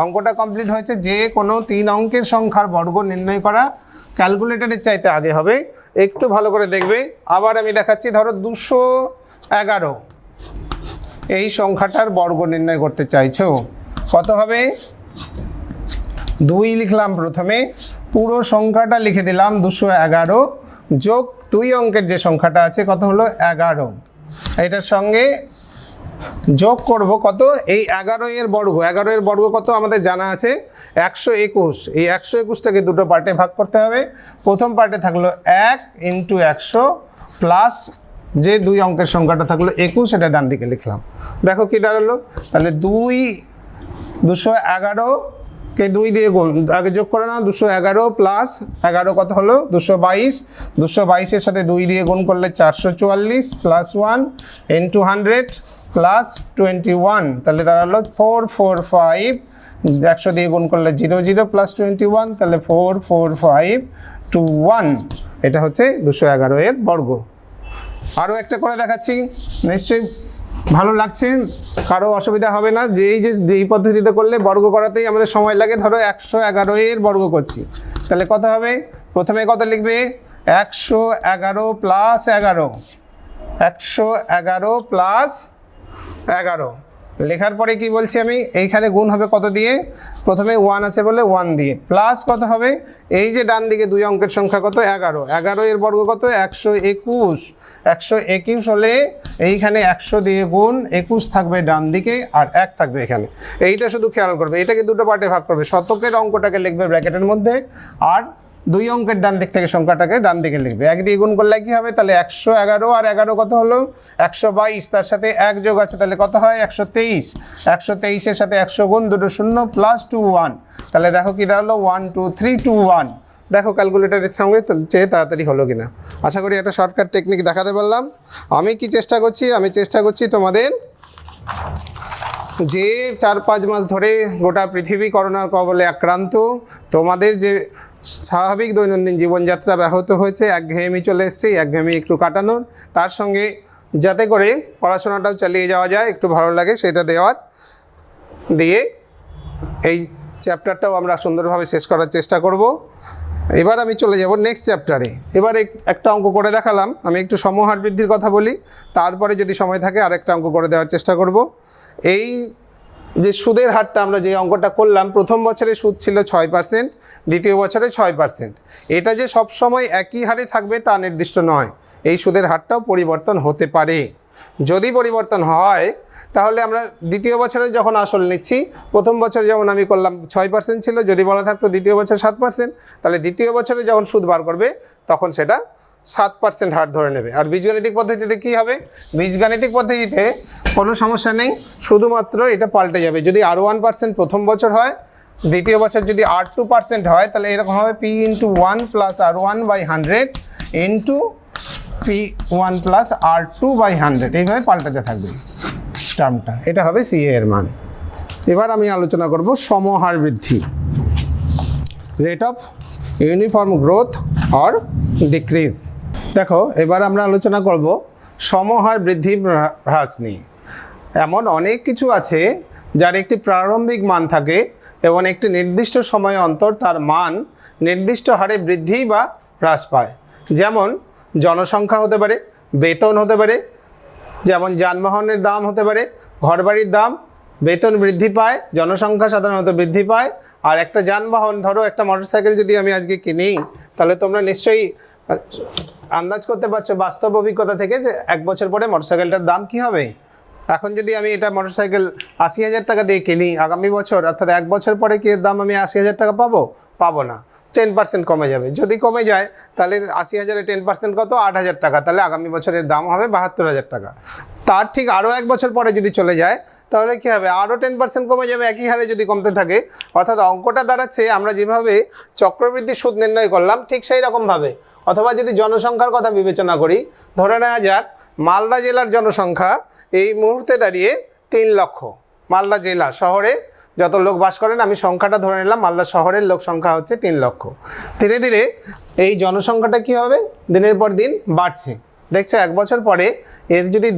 অঙ্কটা কমপ্লিট হয়েছে। যে কোনো 3 অঙ্কের সংখ্যার বর্গ নির্ণয় করা ক্যালকুলেটরের চাইতে আগে হবে। একটু ভালো করে দেখবে। আবার আমি দেখাচ্ছি, ধরো 211 এই সংখ্যাটার বর্গ নির্ণয় করতে চাইছো, কত হবে? 2 লিখলাম প্রথমে, পুরো সংখ্যাটা লিখে দিলাম 211 যোগ 2 অঙ্কের যে সংখ্যাটা আছে কত হলো? 11। এটার সঙ্গে যোগ করব কত? এই 11 এর বর্গ। 11 এর বর্গ কত আমাদের জানা আছে? 121। এই 121টাকে দুটো পার্টে ভাগ করতে হবে। প্রথম পার্টে থাকলো 1 × 100 প্লাস যে 2 অঙ্কের সংখ্যাটা থাকলো 21, এটা ডান দিকে লিখলাম। দেখো কি দাঁড়ালো? তাহলে 211কে 2 দিয়ে গুণ, আগে যোগ করে না। 211 প্লাস 11 কত হলো? 222। 222-এর সাথে 2 দিয়ে গুণ করলে 444 প্লাস 1 × 100 প্লাস 21, তাহলে দাঁড়ালো 445। 100 দিয়ে গুণ করলে 00 প্লাস 21, তাহলে 44521। এটা হচ্ছে 211 এর বর্গ। আরও একটা করে দেখাচ্ছি, নিশ্চয়ই ভালো লাগছে, কারো অসুবিধা হবে না। যেই পদ্ধতিতে করলে বর্গ করাতেই আমাদের সময় লাগে। ধরো 111 এর বর্গ করছি, তাহলে কত হবে? প্রথমে কত লিখবে? 111 প্লাস 11, 111 প্লাস 11 লেখার পরে কি বলছি আমি? এইখানে গুণ হবে কত দিয়ে? প্রথমে 1 আছে বলে 1 দিয়ে, প্লাস কত হবে? এই যে ডান দিকে 2 অঙ্কের সংখ্যা কত? 11। 11 এর বর্গ কত? 121। 121 হলে এইখানে 100 দিয়ে গুণ, 21 থাকবে ডান দিকে আর 1 থাকবে এখানে। এইটা শুধু খেয়াল করবে, এটাকে দুটো পার্টে ভাগ করবে। শতকের অঙ্কটাকে লিখবে ব্র্যাকেটের মধ্যে, আর 2 অঙ্কের ডান দিক থেকে সংখ্যাটাকে ডান দিকে লিখবে। 1 দিয়ে গুণ করলে কি হবে? তাহলে 111 আর 11 কত হলো? 122। তার সাথে 1 যোগ আছে, তাহলে কত হয়? 123। 123-এর সাথে 100 গুণ, দুটো শূন্য প্লাস 21, তাহলে দেখো কি দাঁড়ালো? 12321। দেখো ক্যালকুলেটরের সঙ্গে চেয়ে তাড়াতাড়ি হলো কিনা। আশা করি একটা শর্টকাট টেকনিক দেখাতে পারলাম। আমি কি চেষ্টা করছি? আমি চেষ্টা করছি তোমাদের যে 4-5 মাস ধরে গোটা পৃথিবী করোনার কবলে আক্রান্ত, তোমাদের যে স্বাভাবিক দৈনন্দিন জীবনযাত্রা ব্যাহত হয়েছে, একঘেয়েমি চলে এসছে, একঘেয়েমি একটু কাটানোর, তার সঙ্গে যাতে করে পড়াশোনাটাও চালিয়ে যাওয়া যায়, একটু ভালো লাগে সেটা দিয়ে এই চ্যাপ্টারটাও আমরা সুন্দরভাবে শেষ করার চেষ্টা করব। এবার আমি চলে যাব নেক্সট চ্যাপ্টারে। এবার একটা অঙ্ক করে দেখালাম, আমি একটু সমহার বৃদ্ধির কথা বলি, তারপরে যদি সময় থাকে আরেকটা অঙ্ক করে দেওয়ার চেষ্টা করব। এই যে সুদের হারটা আমরা যে অঙ্কটা করলাম, প্রথম বছরে সুদ ছিল 6%, দ্বিতীয় বছরে 6%। এটা যে সব সময় একই হারে থাকবে তা নির্দিষ্ট নয়। এই সুদের হারটাও পরিবর্তন হতে পারে। যদি পরিবর্তন হয় তাহলে আমরা দ্বিতীয় বছরে যখন আসল নিচ্ছি, প্রথম বছর যেমন আমি করলাম 6% ছিল, যদি বলা থাকতো দ্বিতীয় বছর 7%, তাহলে দ্বিতীয় বছরে যখন সুদ বার করবে তখন সেটা 7% হার ধরে নেবে। আর বীজগাণিতিক পদ্ধতিতে কি হবে? বীজগাণিতিক পদ্ধতিতে কোনো সমস্যা নেই, শুধুমাত্র এটা পাল্টে যাবে। যদি আর 1% প্রথম বছর হয়, দ্বিতীয় বছর যদি আর 2% হয়, তাহলে এরকম হবে P×1 plus R1/100 into P1 plus R2/100, এইভাবে পাল্টাতে থাকবে টার্মটা। এটা হবে CA এর মান। এবার আমি আলোচনা করব সমহার বৃদ্ধি, rate of uniform growth or decrease. দেখো এবার আমরা আলোচনা করব সমহার বৃদ্ধি হ্রাস নিয়ে। এমন অনেক কিছু আছে যার একটি প্রারম্ভিক মান থাকে এবং একটি নির্দিষ্ট সময় অন্তর তার মান নির্দিষ্ট হারে বৃদ্ধি বা হ্রাস পায়। যেমন জনসংখ্যা হতে পারে, বেতন হতে পারে, যেমন যানবাহনের দাম হতে পারে, ঘরবাড়ির দাম। বেতন বৃদ্ধি পায়, জনসংখ্যা সাধারণত বৃদ্ধি পায়। আর একটা যানবাহন, ধরো একটা মোটরসাইকেল যদি আমি আজকে কিনি, তাহলে তোমরা নিশ্চয়ই আন্দাজ করতে পারছো বাস্তব অভিজ্ঞতা থেকে যে 1 বছর পরে মোটরসাইকেলটার দাম কী হবে? এখন যদি আমি এটা মোটরসাইকেল 80,000 টাকা দিয়ে কিনি, আগামী বছর অর্থাৎ 1 বছর পরে কি এর দাম আমি 80,000 টাকা পাবো না, 10% কমে যাবে। যদি কমে যায় তাহলে 80,000-এ 10% কত, 8,000 টাকা, তাহলে আগামী বছরের দাম হবে 72,000 টাকা। তার ঠিক আরও 1 বছর পরে যদি চলে যায় তাহলে কী হবে, আরও 10% কমে যাবে একই হারে যদি কমতে থাকে। অর্থাৎ অঙ্কটা দাঁড়াচ্ছে আমরা যেভাবে চক্রবৃদ্ধি সুদ নির্ণয় করলাম ঠিক সেই রকমভাবে। অথবা যদি জনসংখ্যার কথা বিবেচনা করি, ধরে নেওয়া যাক মালদা জেলার জনসংখ্যা এই মুহূর্তে দাঁড়িয়ে 3 লক্ষ। মালদা জেলা শহরে যত লোক বাস করেন আমি সংখ্যাটা ধরে নিলাম, মালদা শহরের লোক সংখ্যা হচ্ছে 3 লক্ষ। ধীরে ধীরে এই জনসংখ্যাটা কি হবে, দিনের পর দিন বাড়ছে। দেখছো 1 বছর পরে এর যদি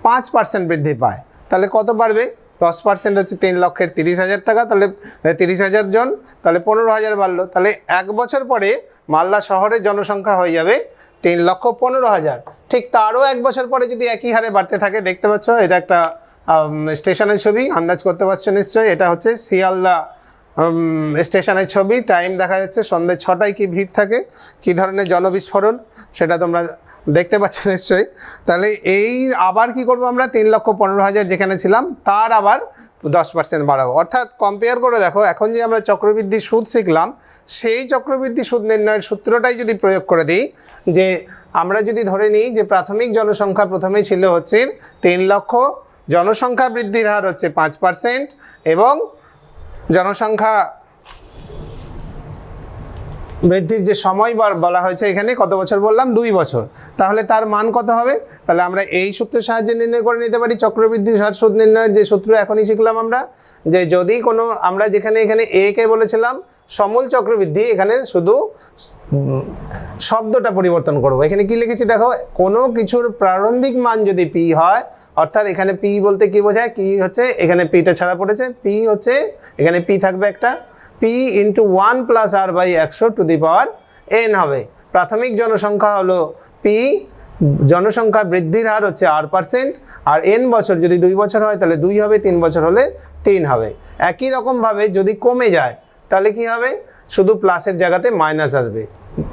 5% বৃদ্ধি পায় তাহলে কত বাড়বে, 10% হচ্ছে 3 লক্ষের 30,000 টাকা, তাহলে 30,000 জন, তাহলে 15,000 বাড়লো। তাহলে 1 বছর পরে মালদা শহরের জনসংখ্যা হয়ে যাবে 3,15,000। ঠিক তারও 1 বছর পরে যদি একই হারে বাড়তে থাকে, দেখতে পাচ্ছ এটা একটা স্টেশনের ছবি, আন্দাজ করতে পারছো নিশ্চয়ই, এটা হচ্ছে শিয়ালদা স্টেশনের ছবি। টাইম দেখা যাচ্ছে সন্ধ্যে 6টায়, কি ভিড় থাকে, কি ধরনের জনবিস্ফোরণ সেটা তোমরা দেখতে পাচ্ছ নিশ্চয়ই। তাহলে এই আবার কি করব আমরা, 3,15,000 যেখানে ছিলাম তার আবার 10% বাড়াবো। অর্থাৎ কম্পেয়ার করে দেখো, এখন যে আমরা চক্রবৃদ্ধি সুদ শিখলাম সেই চক্রবৃদ্ধি সুদ নির্ণয়ের সূত্রটাই যদি প্রয়োগ করে দিই, যে আমরা যদি ধরে নিই যে প্রাথমিক জনসংখ্যা প্রথমে ছিল হচ্ছে 3 লক্ষ, জনসংখ্যা বৃদ্ধির হার হচ্ছে 5% এবং জনসংখ্যা বৃদ্ধির যে সময় বলা হয়েছে এখানে কত বছর বললাম, 2 বছর, তাহলে তার মান কত হবে। তাহলে আমরা এই সূত্রের সাহায্যে নির্ণয় করে নিতে পারি চক্রবৃদ্ধি হার সুদ নির্ণয়ের যে সূত্র এখনই শিখলাম আমরা, যে যদি কোনো আমরা যেখানে এখানে এ কে বলেছিলাম সমূল চক্রবৃদ্ধি, এখানে শুধু শব্দটা পরিবর্তন করব। এখানে কি লিখেছি দেখো, কোনো কিছুর প্রারম্ভিক মান যদি পি হয়, অর্থাৎ এখানে পি বলতে কি বোঝায়, কি হচ্ছে এখানে পিটা ছাড়া পড়েছে, পি হচ্ছে এখানে পি থাকবে একটা, পি ইন্টু 1 + r/100 হবে। প্রাথমিক জনসংখ্যা হলো পি, জনসংখ্যা বৃদ্ধির হার হচ্ছে r%, আর n বছর যদি 2 বছর হয় তাহলে 2 হবে, 3 বছর হলে 3 হবে। একই রকমভাবে যদি কমে যায় তাহলে কি হবে, শুধু প্লাসের জায়গাতে মাইনাস আসবে।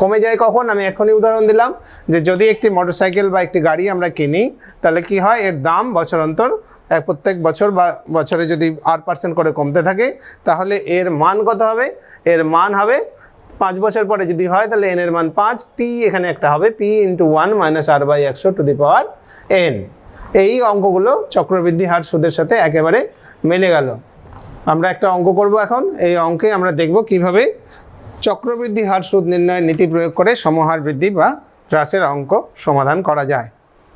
কমে যায় কখন, আমি এখনই উদাহরণ দিলাম যে যদি একটি মোটরসাইকেল বা একটি গাড়ি আমরা কিনি তাহলে কি হয়, এর দাম বছর অন্তর প্রত্যেক বছর বা বছরে যদি r% করে কমতে থাকে তাহলে এর মান কত হবে, এর মান হবে 5 বছর পরে যদি হয় তাহলে n এর মান 5, পি এখানে একটা হবে পি ইন্টু 1 - r/100 এই অঙ্কগুলো চক্রবৃদ্ধি হার সুদের সাথে একেবারে মিলে গেল। আমরা একটা অঙ্ক করব এখন, এই অঙ্কে আমরা দেখব কিভাবে চক্রবৃদ্ধি হার সুদ নির্ণয়ের নীতি প্রয়োগ করে সমহার বৃদ্ধি বা হ্রাসের অঙ্ক সমাধান করা যায়।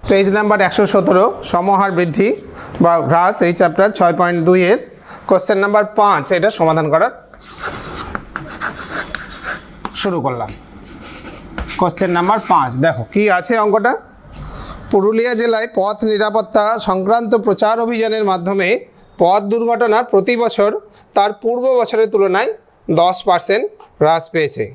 পেজ নাম্বার 117 সমহার বৃদ্ধি বা হ্রাস, এই চ্যাপ্টার 6.2 কোশ্চেন নাম্বার 5 এটা সমাধান করার শুরু করলাম। কোশ্চেন নাম্বার 5 দেখো কি আছে অঙ্কটা। পুরুলিয়া জেলায় পথ নিরাপত্তা সংক্রান্ত প্রচার অভিযানের মাধ্যমে পথ দুর্ঘটনার প্রতি বছর তার পূর্ব বছরের তুলনায় 10% হ্রাস পেয়েছে।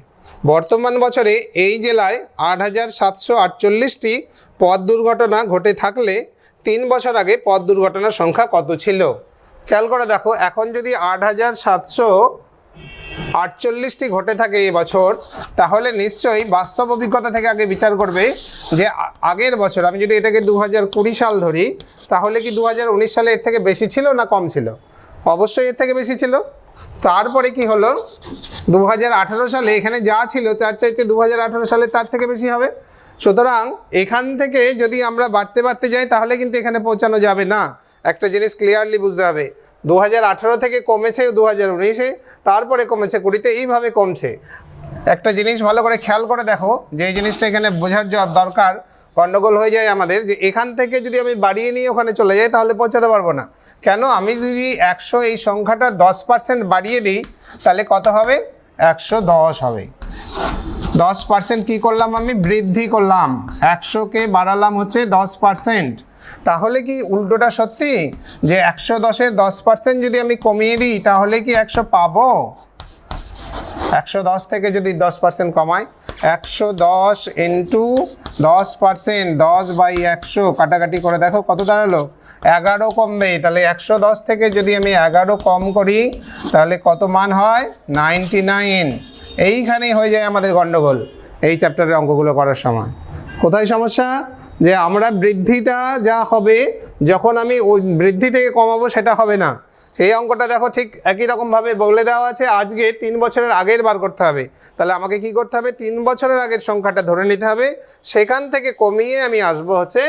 বর্তমান বছরে এই জেলায় 8,748টি পথ দুর্ঘটনা ঘটে থাকলে 3 বছর আগে পথ দুর্ঘটনার সংখ্যা কত ছিল। খেয়াল করে দেখো, এখন যদি 8,748টি ঘটে থাকে এবছর, তাহলে নিশ্চয়ই বাস্তব অভিজ্ঞতা থেকে আগে বিচার করবে যে আগের বছর, আমি যদি এটাকে 2020 সাল ধরি, তাহলে কি 2019 সালে এর থেকে বেশি ছিল না কম ছিল? অবশ্যই এর থেকে বেশি ছিল। তারপরে কি হলো, 2018 সালে এখানে যা ছিল তার চাইতে 2018 সালে তার থেকে বেশি হবে। সুতরাং এখান থেকে যদি আমরা বাড়তে বাড়তে যাই তাহলে কিন্তু এখানে পৌঁছানো যাবে না। একটা জিনিস ক্লিয়ারলি বুঝতে হবে, 2018 থেকে কমেছে 2019-এ, তারপরে কমেছে 20-তে, এইভাবে কমছে। একটা জিনিস ভালো করে খেয়াল করে দেখো, যে এই জিনিসটা এখানে বোঝার দরকার, গণ্ডগোল হয়ে যায় আমাদের, যে এখান থেকে যদি আমি বাড়িয়ে নিয়ে ওখানে চলে যাই তাহলে পৌঁছাতে পারবো না। কেন, আমি যদি 100 এই সংখ্যাটা 10% বাড়িয়ে দিই তাহলে কত হবে, 110 হবে। 10% কি করলাম, আমি বৃদ্ধি করলাম, 100কে বাড়ালাম হচ্ছে 10%। তাহলে কি উল্টোটা সত্যি, যে 110-এর 10% যদি আমি কমিয়ে দিই তাহলে কি 100 পাবো? 110 থেকে যদি 10% কমাই, 110 ইন্টু 10%, 10/100 কাটাকাটি করে দেখো কত দাঁড়ালো, 11 কমবে। তাহলে 110 থেকে যদি আমি 11 কম করি তাহলে কত মান হয়, 99। এইখানেই হয়ে যায় আমাদের গণ্ডগোল। এই চ্যাপ্টারের অঙ্কগুলো করার সময়। কোথায় সমস্যা? যে আমরা বৃদ্ধিটা যা হবে যখন আমি ওই বৃদ্ধি থেকে কমাবো সেটা হবে না। সেই অঙ্কটা দেখো ঠিক একই রকমভাবে বলে দেওয়া আছে, আজকে 3 বছরের আগের বার করতে হবে। তাহলে আমাকে কি করতে হবে? 3 বছরের আগের সংখ্যাটা ধরে নিতে হবে, সেখান থেকে কমিয়ে আমি আসবো হচ্ছে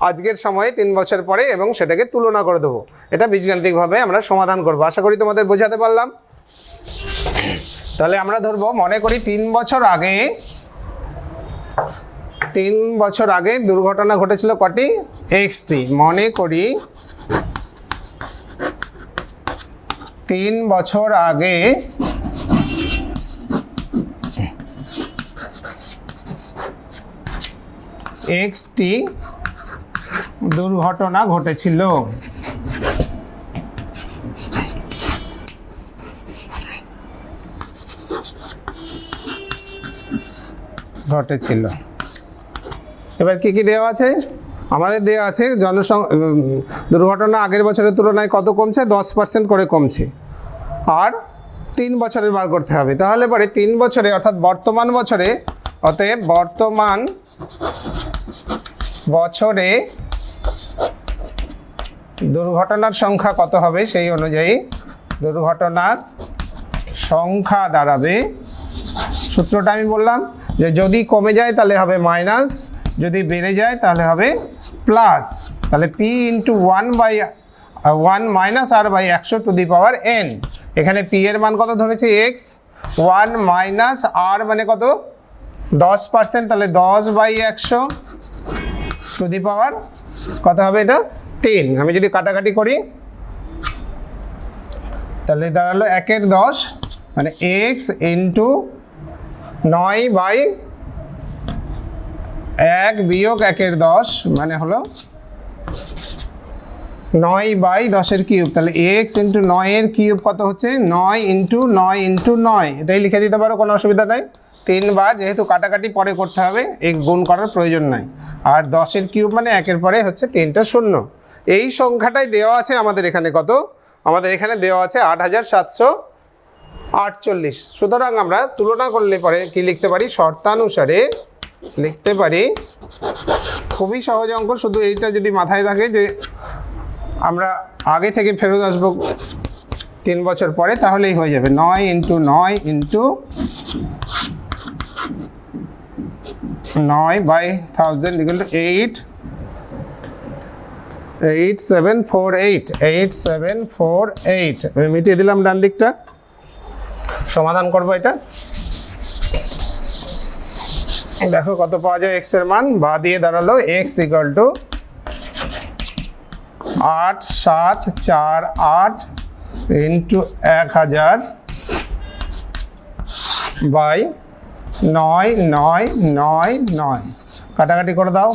আজকের সময়ে 3 বছর পরে এবং সেটাকে তুলনা করে দেবো। এটা বীজগাণিতিকভাবে আমরা সমাধান করবো। আশা করি তোমাদের বোঝাতে পারলাম। তাহলে আমরা ধরবো, মনে করি 3 বছর আগে দুর্ঘটনা ঘটেছিল কটি? এক্সটি। মনে করি 3 বছর আগে এক্সটি দুর্ঘটনা ঘটেছিল। এবার কি কি দেওয়া আছে? আমাদের দেওয়া আছে দুর্ঘটনা আগের বছরের তুলনায় কত কমছে? 10% করে কমছে। আর 3 বছরের বার করতে হবে। তাহলে পরে 3 বছরে অর্থাৎ বর্তমান বছরে, অতএব বর্তমান বছরে দুর্ঘটনার সংখ্যা কত হবে সেই অনুযায়ী দুর্ঘটনার সংখ্যা দাঁড়াবে, সূত্রটা আমি বললাম যে যদি কমে যায় তাহলে হবে মাইনাস, যদি বেড়ে যায় তাহলে হবে প্লাস। তাহলে p into 1 minus r by 100 to the power n। এখানে p এর মান কত ধরেছে? x। 1 মাইনাস r মানে কত? 10%। তাহলে 10 বাই 100 টু দি পাওয়ার কত হবে? এটা 3। আমি যদি কাটাকাটি করি তাহলে দাঁড়ালো 1 এর 10 মানে x ইন্টু 9 বাই 1 বিয়োগ 1 এর 10 মানে হলো 9 বাই 10 এর কিউব। তাহলে x ইন্টু 9 এর কিউব কত হচ্ছে? 9 ইন্টু 9 ইন্টু 9। এটাই লিখে দিতে পারো, কোনো অসুবিধা নাই। 3 বার, যেহেতু কাটাকাটি পরে করতে হবে, এই গুণ করার প্রয়োজন নাই। আর 10 এর কিউব মানে 1 এর পরে হচ্ছে 3টা শূন্য। এই সংখ্যাটাই দেওয়া আছে আমাদের এখানে। কত? আমাদের এখানে দেওয়া আছে 8748। সুতরাং আমরা তুলনা করলে পরে কি লিখতে পারি? শর্তানুসারে লিখতে পারি, খুবই সহজ অঙ্ক। শুধু এইটা যদি মাথায় থাকে যে আমরা আগে থেকে ফেরত আসবো 3 বছর পরে, তাহলেই হয়ে যাবে। 9 into 9 into 9 by 1000 equal to 8748। আমি মিটিয়ে দিলাম ডান দিকটা। সমাধান করবো এটা। দেখো কত পাওয়া যায় x এর মান। বা দিয়ে দাঁড়ালো x equal to 8748 into 1000 by 9999। কাটাকাটি করে দাও।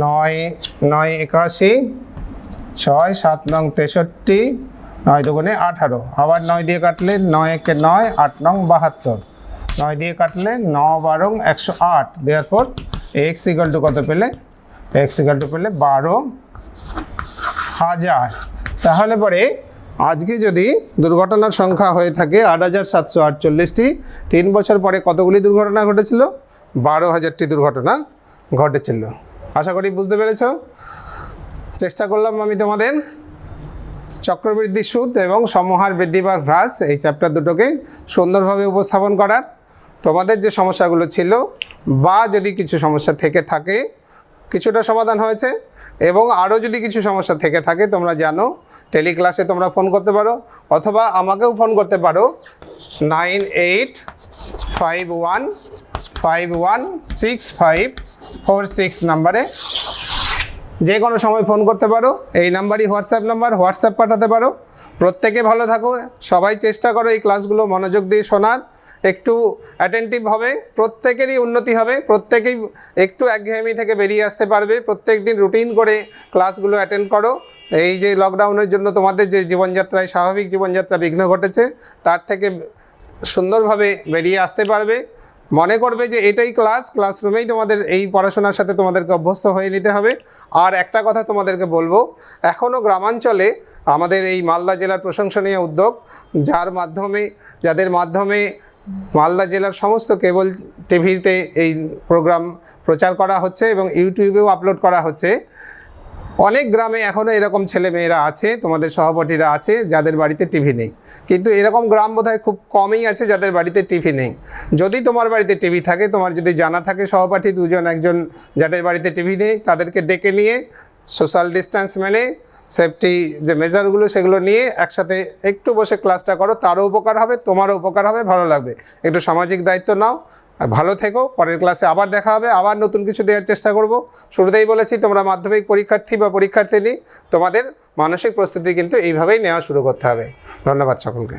9 9 81, 6 7 9 63, 9 দুগুণে 18। আবার 9 দিয়ে কাটলে 9 একে 9, 8 9 72। 9 দিয়ে কাটলে 9 12 108। দেয়ারফর x ইকুয়াল টু কত পেলে? x ইকুয়াল টু পেলে 12,000। তাহলে পরে আজকে যদি দুর্ঘটনার সংখ্যা হয়ে থাকে 8748টি, 3 বছর পরে কতগুলি দুর্ঘটনা ঘটেছিল? 12,000টি দুর্ঘটনা ঘটেছিল। আশা করি বুঝতে পেরেছ। চেষ্টা করলাম আমি তোমাদের চক্রবৃদ্ধি সুদ এবং সমহার বৃদ্ধি বা হ্রাস এই চ্যাপ্টার দুটোকে সুন্দরভাবে উপস্থাপন করার। তোমাদের যে সমস্যাগুলো ছিল বা যদি কিছু সমস্যা থেকে থাকে, কিছুটা সমাধান হয়েছে। এবং আরও যদি কিছু সমস্যা থেকে থাকে তোমরা জানো, টেলি ক্লাসে তোমরা ফোন করতে পারো, অথবা আমাকেও ফোন করতে পারো 9851516546 নাম্বারে। যে কোনো সময় ফোন করতে পারো। এই নাম্বারই হোয়াটসঅ্যাপ নাম্বার, হোয়াটসঅ্যাপ পাঠাতে পারো। প্রত্যেকে ভালো থাকো। সবাই চেষ্টা করো এই ক্লাসগুলো মনোযোগ দিয়ে শোনার, একটু অ্যাটেন্টিভ হবে। প্রত্যেকেরই উন্নতি হবে, প্রত্যেকেই একটু একঘেয়েমি থেকে বেরিয়ে আসতে পারবে। প্রত্যেক দিন রুটিন করে ক্লাসগুলো অ্যাটেন্ড করো। এই যে লকডাউনের জন্য তোমাদের যে জীবনযাত্রায় স্বাভাবিক জীবনযাত্রা বিঘ্ন ঘটেছে, তার থেকে সুন্দরভাবে বেরিয়ে আসতে পারবে। মনে করবে যে এটাই ক্লাসরুমেই তোমাদের এই পড়াশোনার সাথে তোমাদেরকে অভ্যস্ত হয়ে নিতে হবে। আর একটা কথা তোমাদেরকে বলবো, এখনও গ্রামাঞ্চলে আমাদের এই মালদা জেলার প্রশংসনীয় উদ্যোগ, যাদের মাধ্যমে মালদা জেলার সমস্ত কেবল টিভিতে এই প্রোগ্রাম প্রচার করা হচ্ছে এবং ইউটিউবেও আপলোড করা হচ্ছে। অনেক গ্রামে এখনও এরকম ছেলেমেয়েরা আছে, তোমাদের সহপাঠীরা আছে যাদের বাড়িতে টিভি নেই, কিন্তু এরকম গ্রাম বোধহয় খুব কমই আছে যাদের বাড়িতে টিভি নেই। যদি তোমার বাড়িতে টিভি থাকে, তোমার যদি জানা থাকে সহপাঠী দুজন একজন যাদের বাড়িতে টিভি নেই, তাদেরকে ডেকে নিয়ে সোশ্যাল ডিস্ট্যান্স মেনে সেফটি যে মেজারগুলো সেগুলো নিয়ে একসাথে একটু বসে ক্লাসটা করো, তারও উপকার হবে, তোমারও উপকার হবে, ভালো লাগবে। একটু সামাজিক দায়িত্ব নাও, আর ভালো থেকো। পরের ক্লাসে আবার দেখা হবে, আবার নতুন কিছু দেওয়ার চেষ্টা করব। শুরুতেই বলেছি তোমরা মাধ্যমিক পরীক্ষার্থী বা পরীক্ষার্থিনী, তোমাদের মানসিক প্রস্তুতি কিন্তু এইভাবেই নেওয়া শুরু করতে হবে। ধন্যবাদ সকলকে।